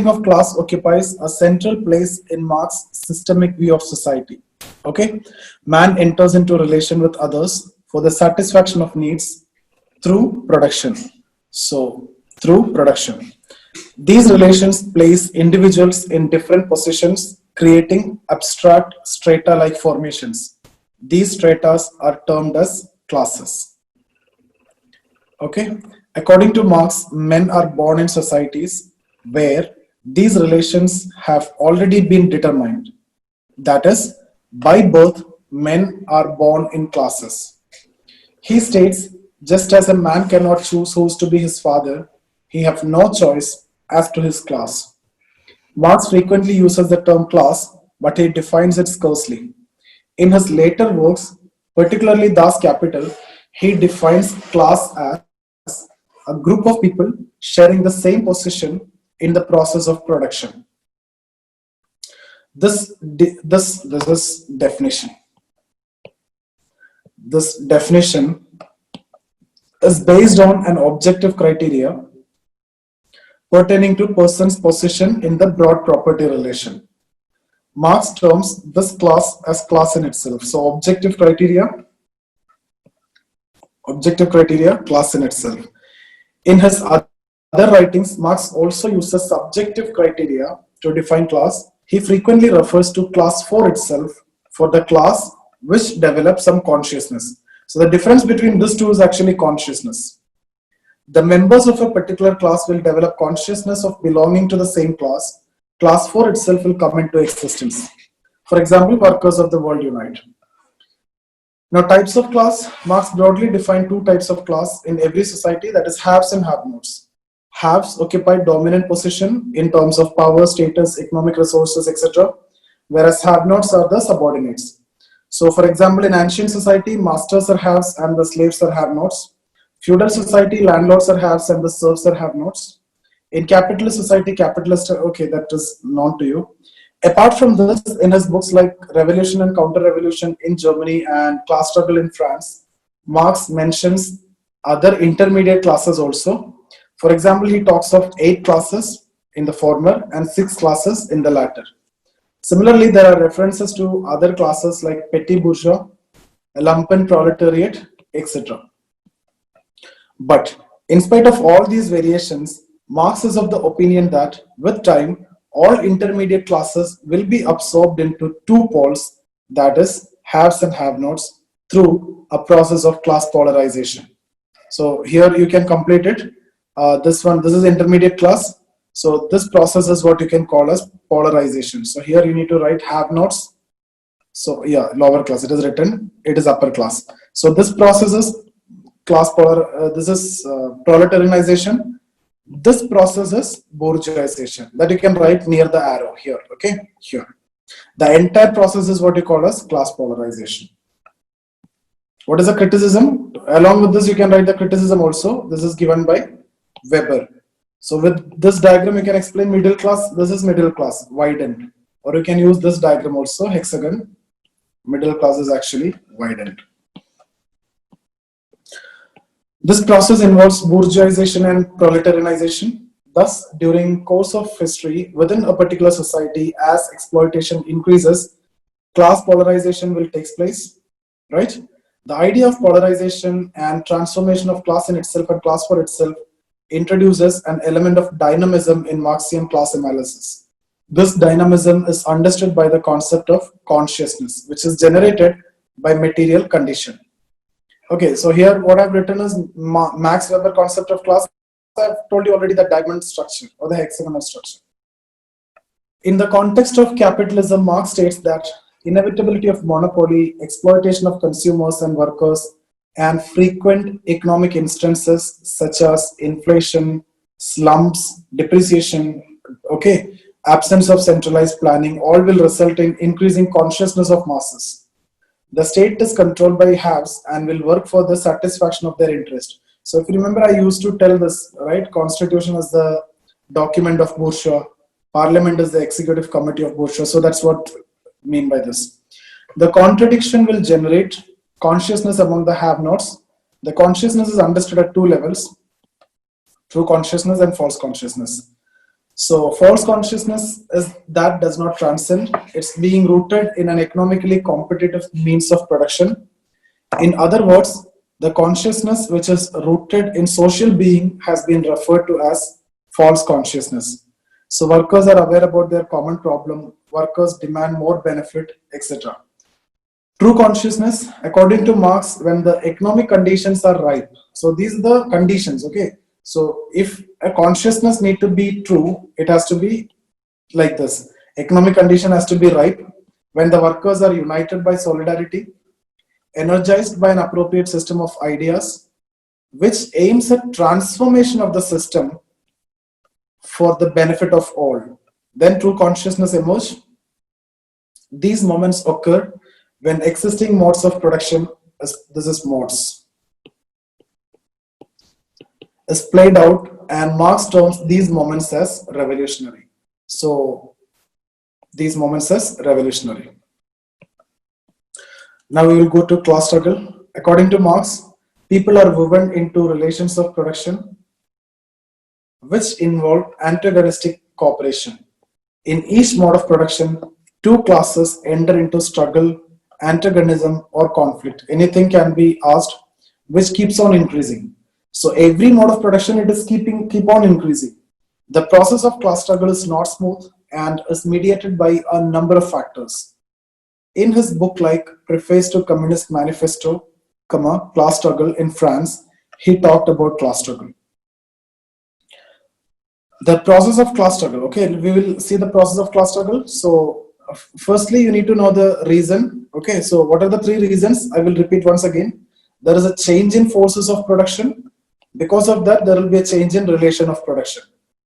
of class occupies a central place in Marx's systemic view of society. Okay, man enters into relation with others for the satisfaction of needs through production. So, through production. These relations place individuals in different positions, creating abstract strata-like formations. These strata are termed as classes. Okay, According to Marx, men are born in societies where these relations have already been determined. That is, by birth, men are born in classes. He states, just as a man cannot choose who is to be his father, he has no choice as to his class. Marx frequently uses the term class, but he defines it scarcely. In his later works, particularly Das Kapital, he defines class as a group of people sharing the same position in the process of production. This definition is based on an objective criteria pertaining to person's position in the broad property relation. Marx terms this class as class in itself. So objective criteria, class in itself. In his other writings, Marx also uses subjective criteria to define class. He frequently refers to class for itself for the class which develops some consciousness. So the difference between these two is actually consciousness. The members of a particular class will develop consciousness of belonging to the same class. Class 4 itself will come into existence. For example, workers of the world unite. Now, types of class. Marx broadly defined two types of class in every society, that is haves and have-nots. Haves occupy dominant position in terms of power, status, economic resources, etc., whereas have-nots are the subordinates. So, for example, in ancient society, masters are haves and the slaves are have-nots. Feudal society, landlords are haves and the serfs are have-nots. In capitalist society, capitalists are, okay, that is known to you. Apart from this, in his books like Revolution and Counter-Revolution in Germany and Class Struggle in France, Marx mentions other intermediate classes also. For example, he talks of 8 classes in the former and 6 classes in the latter. Similarly, there are references to other classes like petty bourgeois, lumpen proletariat, etc. But in spite of all these variations, Marx is of the opinion that with time, all intermediate classes will be absorbed into two poles, that is, haves and have-nots, through a process of class polarization. So here you can complete it. This is intermediate class. So this process is what you can call as polarization. So here you need to write have-nots. So yeah, lower class, it is written, it is upper class. So this process is proletarianization. This process is bourgeoisization, that you can write near the arrow here, okay, here. The entire process is what you call as class polarization. What is a criticism? Along with this, you can write the criticism also. This is given by Weber. So with this diagram, you can explain middle class. This is middle class, widened. Or you can use this diagram also, hexagon. Middle class is actually widened. This process involves bourgeoisization and proletarianization. Thus, during course of history within a particular society, as exploitation increases, class polarization will take place, right? The idea of polarization and transformation of class in itself and class for itself introduces an element of dynamism in Marxian class analysis. This dynamism is understood by the concept of consciousness, which is generated by material condition. Okay, so here what I've written is Max Weber concept of class. I've told you already the diamond structure or the hexagonal structure. In the context of capitalism, Marx states that inevitability of monopoly, exploitation of consumers and workers, and frequent economic instances such as inflation, slumps, depreciation, okay, absence of centralized planning, all will result in increasing consciousness of masses. The state is controlled by haves and will work for the satisfaction of their interest. So if you remember, I used to tell this, right? Constitution is the document of bourgeois. Parliament is the executive committee of bourgeois. So that's what I mean by this. The contradiction will generate consciousness among the have-nots. The consciousness is understood at 2 levels: true consciousness and false consciousness. So false consciousness is that does not transcend. It's being rooted in an economically competitive means of production. In other words, the consciousness which is rooted in social being has been referred to as false consciousness. So workers are aware about their common problem, workers demand more benefit, etc. True consciousness, according to Marx, when the economic conditions are ripe, So these are the conditions, okay? So if a consciousness need to be true, it has to be like this. Economic condition has to be ripe when the workers are united by solidarity, energized by an appropriate system of ideas, which aims at transformation of the system for the benefit of all. Then true consciousness emerge. These moments occur when existing modes of production, this is modes, is played out, and Marx terms these moments as revolutionary. So these moments as revolutionary. Now we will go to class struggle. According to Marx, people are woven into relations of production which involve antagonistic cooperation. In each mode of production, two classes enter into struggle, antagonism, or conflict. Anything can be asked, which keeps on increasing. So every mode of production, it is keep on increasing. The process of class struggle is not smooth and is mediated by a number of factors. In his book like Preface to Communist Manifesto, Class Struggle in France, he talked about class struggle. The process of class struggle, okay, we will see the process of class struggle. So firstly, you need to know the reason, okay, so what are the three reasons? I will repeat once again. There is a change in forces of production. Because of that, there will be a change in relation of production.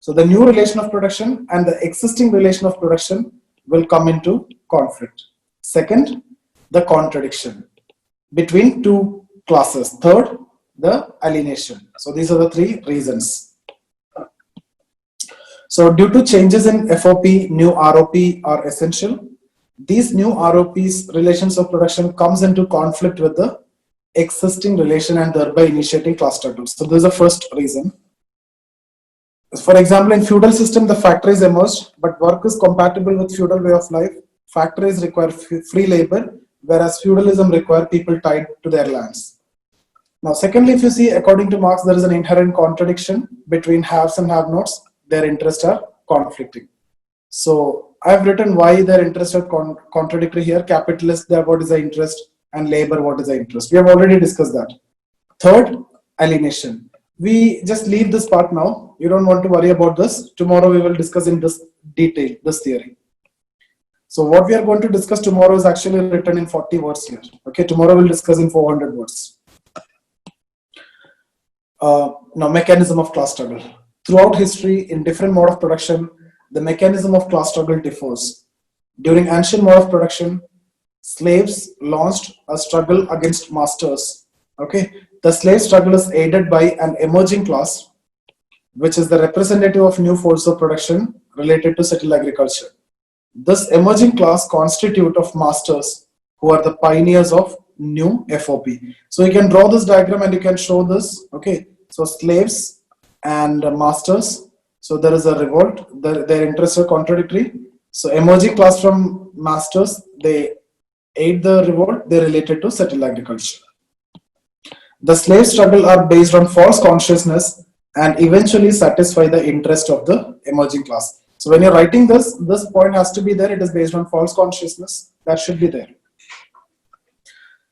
So the new relation of production and the existing relation of production will come into conflict. Second, the contradiction between two classes. Third, the alienation. So these are the three reasons. So due to changes in FOP, new ROP are essential. These new ROPs, relations of production, comes into conflict with the existing relation and thereby initiating class struggles. So this is the first reason. For example, in feudal system, the factories emerged, but work is compatible with feudal way of life. Factories require free labor, whereas feudalism require people tied to their lands. Now, secondly, if you see, according to Marx, there is an inherent contradiction between haves and have-nots. Their interests are conflicting. So I've written why their interests are contradictory here. Capitalists, what is the interest, and labor, what is the interest. We have already discussed that. Third, alienation. We just leave this part now. You don't want to worry about this. Tomorrow we will discuss in this detail, this theory. So what we are going to discuss tomorrow is actually written in 40 words here. Okay, tomorrow we'll discuss in 400 words. Now, mechanism of class struggle. Throughout history, in different mode of production, the mechanism of class struggle differs. During ancient mode of production, slaves launched a struggle against masters. Okay, the slave struggle is aided by an emerging class, which is the representative of new force of production related to settled agriculture. This emerging class constitute of masters who are the pioneers of new FOP. So you can draw this diagram and you can show this. Okay, so slaves and masters. So there is a revolt. Their interests are contradictory. So emerging class from masters, they aid the revolt. They related to settled agriculture. The slave struggle are based on false consciousness and eventually satisfy the interest of the emerging class. So when you're writing this point has to be there. It is based on false consciousness. That should be there.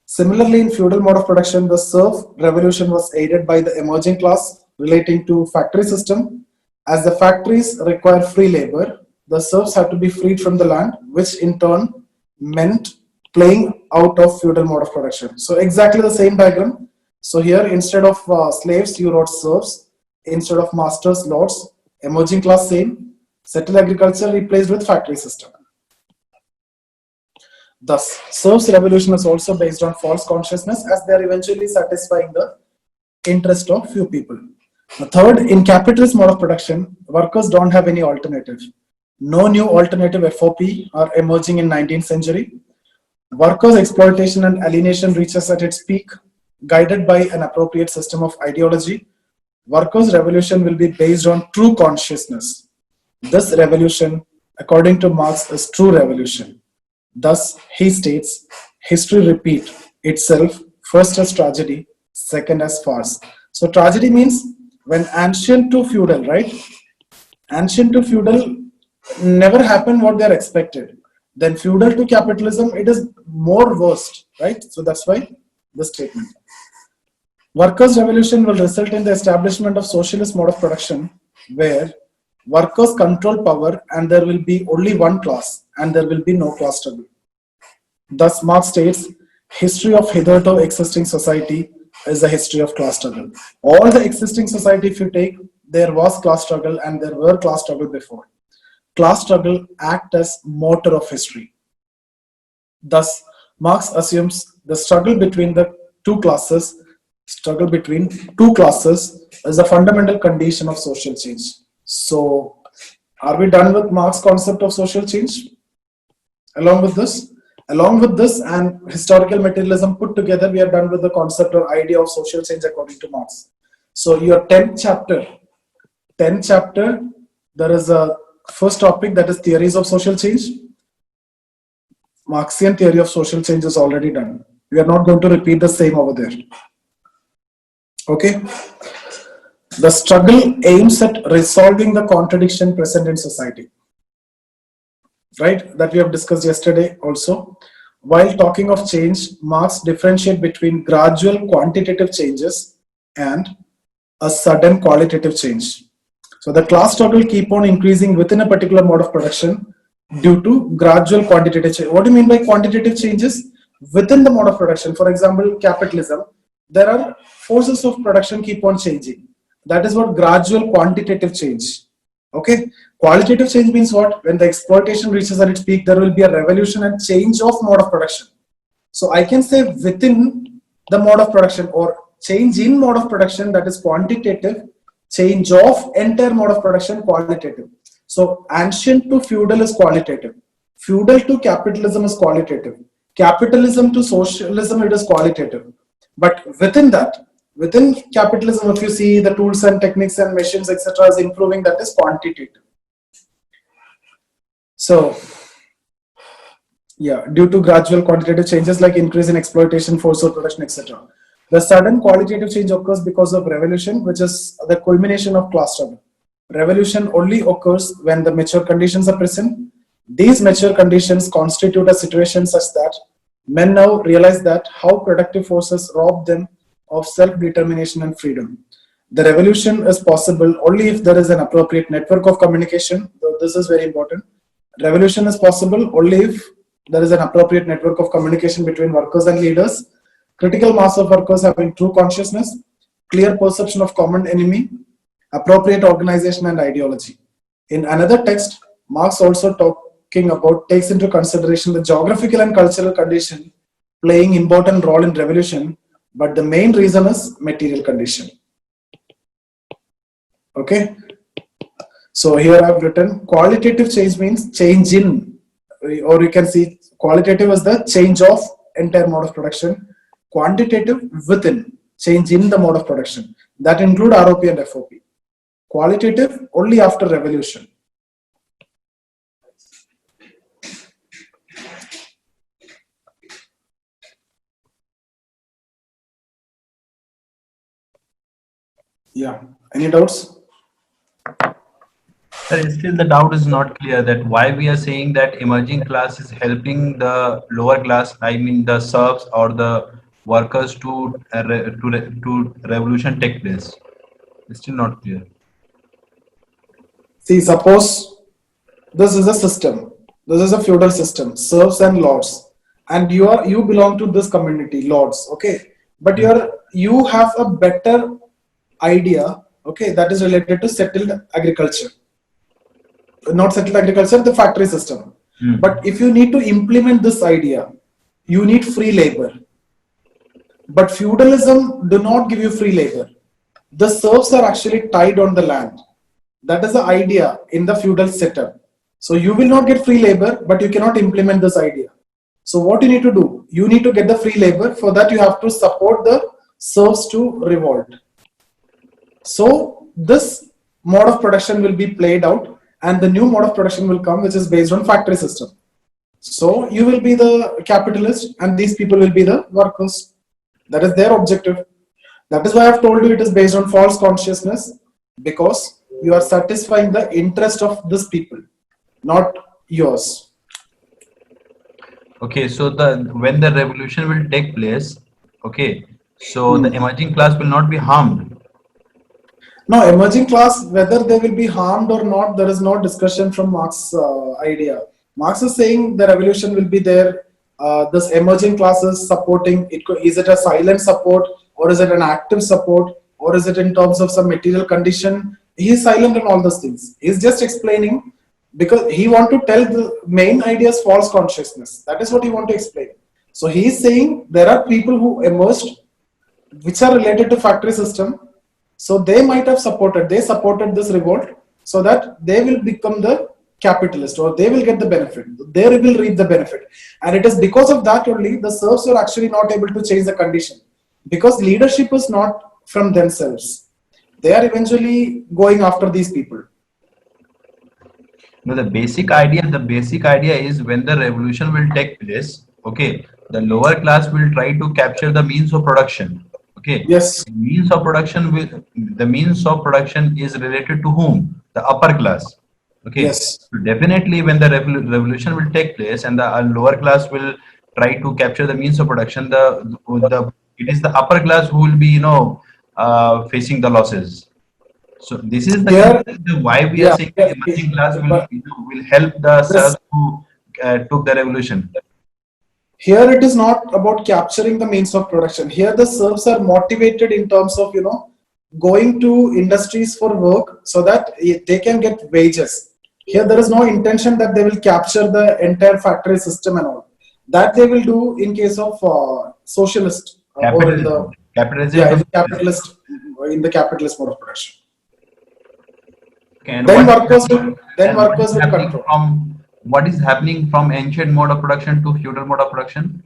Similarly, in feudal mode of production, the serf revolution was aided by the emerging class relating to factory system. As the factories require free labor, the serfs had to be freed from the land, which in turn meant playing out of feudal mode of production. So exactly the same diagram. So here, instead of slaves, you wrote serfs. Instead of masters, lords. Emerging class, same. Settled agriculture replaced with factory system. Thus, serfs' revolution is also based on false consciousness, as they are eventually satisfying the interest of few people. The third, in capitalist mode of production, workers don't have any alternative. No new alternative FOP are emerging in 19th century. Workers' exploitation and alienation reaches at its peak, guided by an appropriate system of ideology. Workers' revolution will be based on true consciousness. This revolution, according to Marx, is true revolution. Thus, he states, history repeat itself, first as tragedy, second as farce. So tragedy means when ancient to feudal, right? Ancient to feudal never happened what they are expected. Then feudal to capitalism, it is more worst, right? So that's why the statement. Workers' revolution will result in the establishment of socialist mode of production where workers control power and there will be only one class and there will be no class struggle. Thus, Marx states, history of hitherto existing society is a history of class struggle. All the existing society, if you take, there was class struggle and there were class struggle before. Class struggle act as motor of history. Thus, Marx assumes the struggle between the two classes is a fundamental condition of social change. So, are we done with Marx's concept of social change? Along with this and historical materialism put together, we are done with the concept or idea of social change according to Marx. So, your 10th chapter, there is a first topic, that is theories of social change. Marxian theory of social change is already done. We are not going to repeat the same over there. Okay. The struggle aims at resolving the contradiction present in society. Right? That we have discussed yesterday also. While talking of change, Marx differentiate between gradual quantitative changes and a sudden qualitative change. So the class struggle keep on increasing within a particular mode of production due to gradual quantitative change. What do you mean by quantitative changes? Within the mode of production, for example, capitalism, there are forces of production keep on changing. That is what gradual quantitative change. Okay. Qualitative change means what? When the exploitation reaches at its peak, there will be a revolution and change of mode of production. So I can say within the mode of production or change in mode of production, that is quantitative, change of entire mode of production, qualitative. So ancient to feudal is qualitative. Feudal to capitalism is qualitative. Capitalism to socialism, it is qualitative. But within that, within capitalism, if you see the tools and techniques and machines, etc., is improving, that is quantitative. So, yeah, due to gradual quantitative changes like increase in exploitation, force of production, etc. The sudden qualitative change occurs because of revolution, which is the culmination of class struggle. Revolution only occurs when the mature conditions are present. These mature conditions constitute a situation such that men now realize that how productive forces rob them of self-determination and freedom. The revolution is possible only if there is an appropriate network of communication. This is very important. Revolution is possible only if there is an appropriate network of communication between workers and leaders, critical mass of workers having true consciousness, clear perception of common enemy, appropriate organization and ideology. In another text, Marx also takes into consideration the geographical and cultural condition playing important role in revolution, but the main reason is material condition. Okay. So here I have written qualitative change means change in, or you can see qualitative is the change of entire mode of production. Quantitative within, change in the mode of production. That include ROP and FOP. Qualitative only after revolution. Yeah. Any doubts?
Sir, still the doubt is not clear that why we are saying that emerging class is helping the lower class, I mean the serfs or the workers to revolution take place. It's still not clear.
See, suppose this is a system. This is a feudal system, serfs and lords, and you belong to this community, lords. Okay, but you have a better idea. Okay, that is related to settled agriculture. Not settled agriculture, the factory system. But if you need to implement this idea, you need free labor. But feudalism do not give you free labor. The serfs are actually tied on the land. That is the idea in the feudal setup. So you will not get free labor, but you cannot implement this idea. So what you need to do? You need to get the free labor. For that you have to support the serfs to revolt. So this mode of production will be played out, and the new mode of production will come, which is based on factory system. So you will be the capitalist and these people will be the workers. That is their objective. That is why I have told you it is based on false consciousness, because you are satisfying the interest of these people, not yours.
Okay, so when the revolution will take place, okay, So the emerging class will not be harmed.
Now, emerging class, whether they will be harmed or not, there is no discussion from Marx's idea. Marx is saying the revolution will be there. This emerging class is supporting it. Is it a silent support, or is it an active support, or is it in terms of some material condition? He is silent on all those things. He's just explaining because he want to tell the main idea is false consciousness. That is what he want to explain. So he is saying there are people who emerged which are related to factory system. So they might have they supported this revolt so that they will become the capitalist, or they will get the benefit. They will reap the benefit. And it is because of that only the serfs were actually not able to change the condition, because leadership is not from themselves. They are eventually going after these people.
No, the basic idea is when the revolution will take place, okay, the lower class will try to capture the means of production. Okay.
Yes.
The means of production is related to whom? The upper class. Okay.
Yes.
So definitely, when the revolution will take place and the lower class will try to capture the means of production, it is the upper class who will be facing the losses. So this is the why we are saying the emerging class will help the serfs who took the revolution.
Here it is not about capturing the means of production. Here the serfs are motivated in terms of, going to industries for work so that they can get wages. Here there is no intention that they will capture the entire factory system and all. That they will do in case of socialist or in the capitalist mode of production.
Okay, and
Then
what
workers will control.
What is happening from ancient mode of production to feudal mode of production?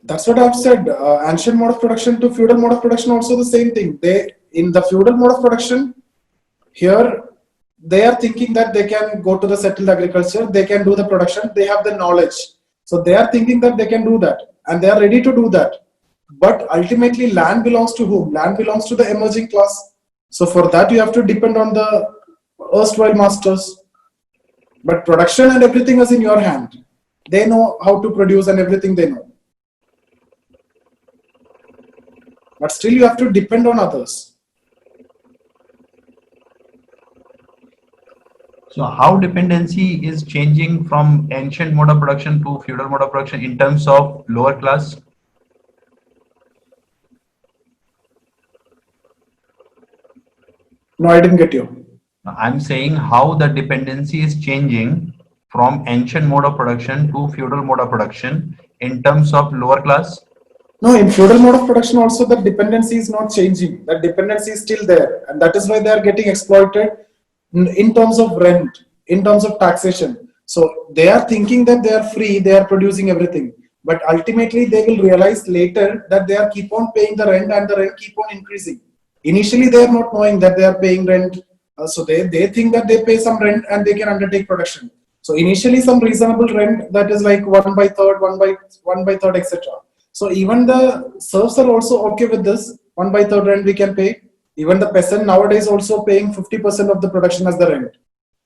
That's what I've said. Ancient mode of production to feudal mode of production, also the same thing. In the feudal mode of production, here they are thinking that they can go to the settled agriculture, they can do the production, they have the knowledge. So they are thinking that they can do that, and they are ready to do that. But ultimately, land belongs to whom? Land belongs to the emerging class. So for that, you have to depend on the erstwhile masters. But production and everything is in your hand. They know how to produce and everything they know. But still you have to depend on others.
So how dependency is changing from ancient mode of production to feudal mode of production in terms of lower class?
No, I didn't get you.
I'm saying how the dependency is changing from ancient mode of production to feudal mode of production in terms of lower class.
No, in feudal mode of production also the dependency is not changing. That dependency is still there, and that is why they are getting exploited in terms of rent, in terms of taxation. So they are thinking that they are free, they are producing everything, but ultimately they will realize later that they are keep on paying the rent, and the rent keep on increasing. Initially they are not knowing that they are paying rent, so they think that they pay some rent and they can undertake production. So initially some reasonable rent, that is like 1/3, 1/3, etc. So even the serfs are also okay with this 1/3 rent we can pay. Even the peasant nowadays also paying 50% of the production as the rent.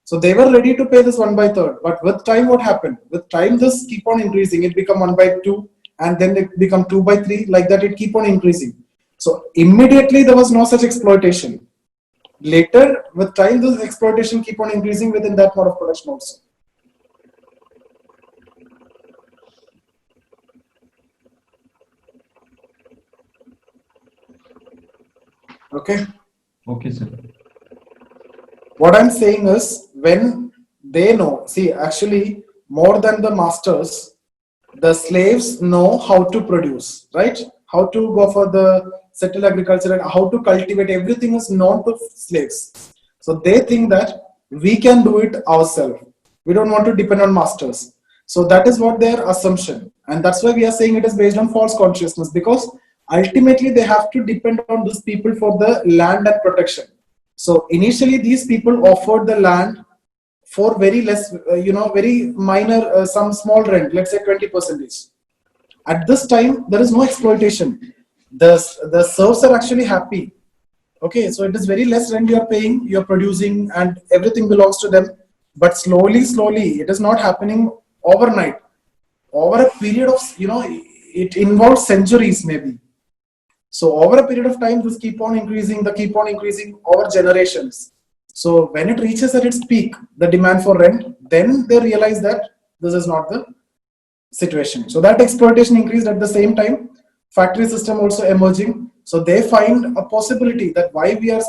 So they were ready to pay this 1/3. But with time, what happened? With time, this keep on increasing. It become 1/2, and then it become 2/3. Like that, it keep on increasing. So immediately there was no such exploitation. Later, with time, this exploitation keep on increasing within that mode of production also. Okay.
Okay, sir.
What I'm saying is, when they know, see, actually, more than the masters, the slaves know how to produce, right? How to go for the settled agriculture and how to cultivate. Everything is known to slaves. So they think that we can do it ourselves. We don't want to depend on masters. So that is what their assumption. And that's why we are saying it is based on false consciousness, because ultimately they have to depend on these people for the land and protection. So initially these people offered the land for very less, very minor, some small rent, let's say 20%. At this time, there is no exploitation. The serfs are actually happy. Okay, so it is very less rent you are paying, you are producing, and everything belongs to them. But slowly, it is not happening overnight. Over a period of, it involves centuries maybe. So over a period of time, this keep on increasing over generations. So when it reaches at its peak, the demand for rent, then they realize that this is not the situation. So that exploitation increased at the same time. Factory system also emerging. So they find a possibility that why we are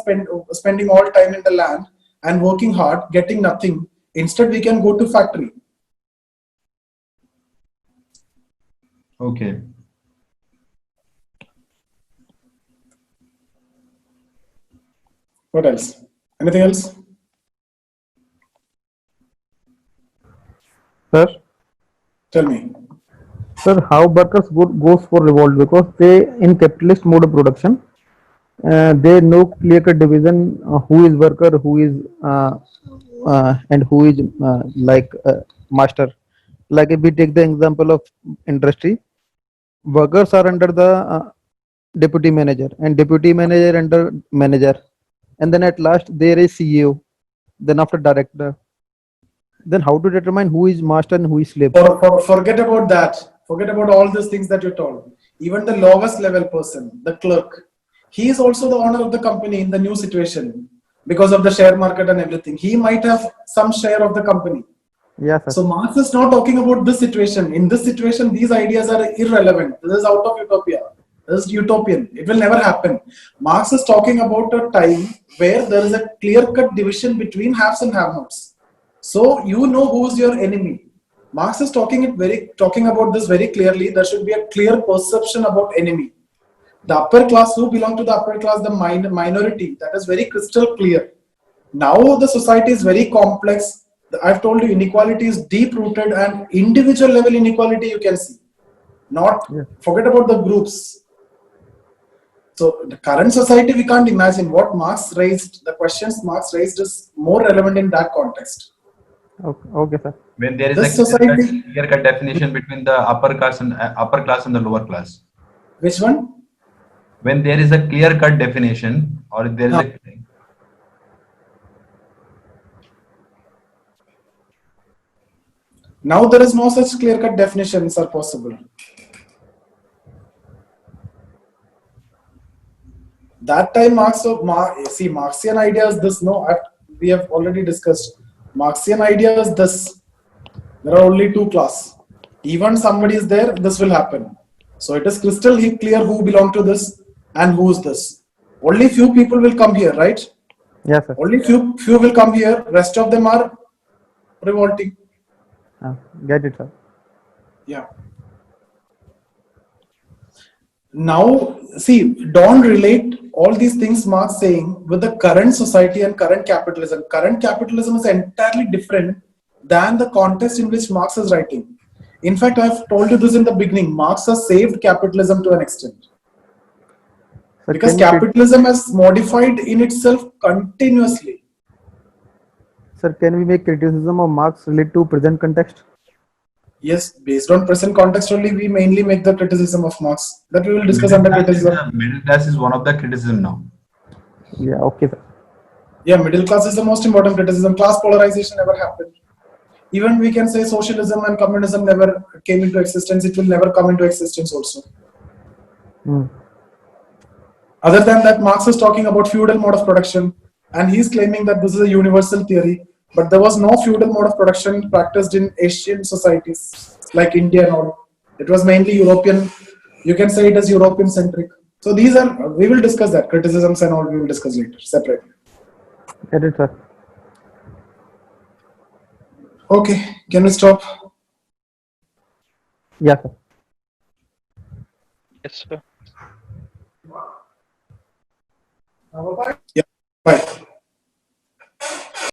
spending all time in the land and working hard, getting nothing. Instead, we can go to factory.
Okay.
What else? Anything else?
Sir,
Tell me.
sir, how workers goes for revolt because they in capitalist mode of production, they no clear-cut division who is worker, who is and who is master. Like if we take the example of industry, workers are under the deputy manager and deputy manager under manager, and then at last there is CEO, then after director. Then how to determine who is master and who is slave?
Forget about that. Forget about all these things that you told. Even the lowest level person, the clerk, he is also the owner of the company in the new situation because of the share market and everything. He might have some share of the company.
Yes, sir.
So Marx is not talking about this situation. In this situation, these ideas are irrelevant. This is out of utopia. This is utopian. It will never happen. Marx is talking about a time where there is a clear-cut division between haves and have-nots. So you know who's your enemy. Marx is talking about this very clearly. There should be a clear perception about enemy. The upper class, who belong to the upper class, the minority, that is very crystal clear. Now the society is very complex. I've told you inequality is deep rooted, and individual level inequality you can see. Forget about the groups. So the current society, we can't imagine what Marx raised. The questions Marx raised is more relevant in that context.
Okay, sir.
When there is
This
a
society-
clear-cut definition between the upper class and the lower class.
Which one?
When there is a clear-cut definition, or there is
No.
a
Now there is no such clear-cut definitions are possible. That time Marxian ideas, this we have already discussed. Marxian ideas, this, there are only two classes. Even somebody is there, this will happen. So it is crystal clear who belong to this and who is this. Only few people will come here, right?
Yes, sir.
Only few will come here. Rest of them are revolting.
Get it, sir.
Yeah. Now, see, don't relate all these things Marx saying with the current society and current capitalism. Current capitalism is entirely different than the context in which Marx is writing. In fact, I've told you this in the beginning. Marx has saved capitalism to an extent.
Sir,
Because
can you
capitalism has modified in itself continuously.
Sir, can we make criticism of Marx related to present context?
Yes, based on present context only, we mainly make the criticism of Marx. That we will discuss under criticism.
middle class is one of the criticism now.
Yeah, okay, sir.
Yeah, middle class is the most important criticism. Class polarization never happened. Even we can say socialism and communism never came into existence. It will never come into existence also. Other than that, Marx is talking about feudal mode of production, and he's claiming that this is a universal theory. But there was no feudal mode of production practiced in Asian societies like India and all. It was mainly European. You can say it as European centric. So these are, we will discuss that. Criticisms and all we will discuss later, separately.
Get it, sir.
Okay, can we stop?
Yeah, sir.
Yes, sir.
Yeah.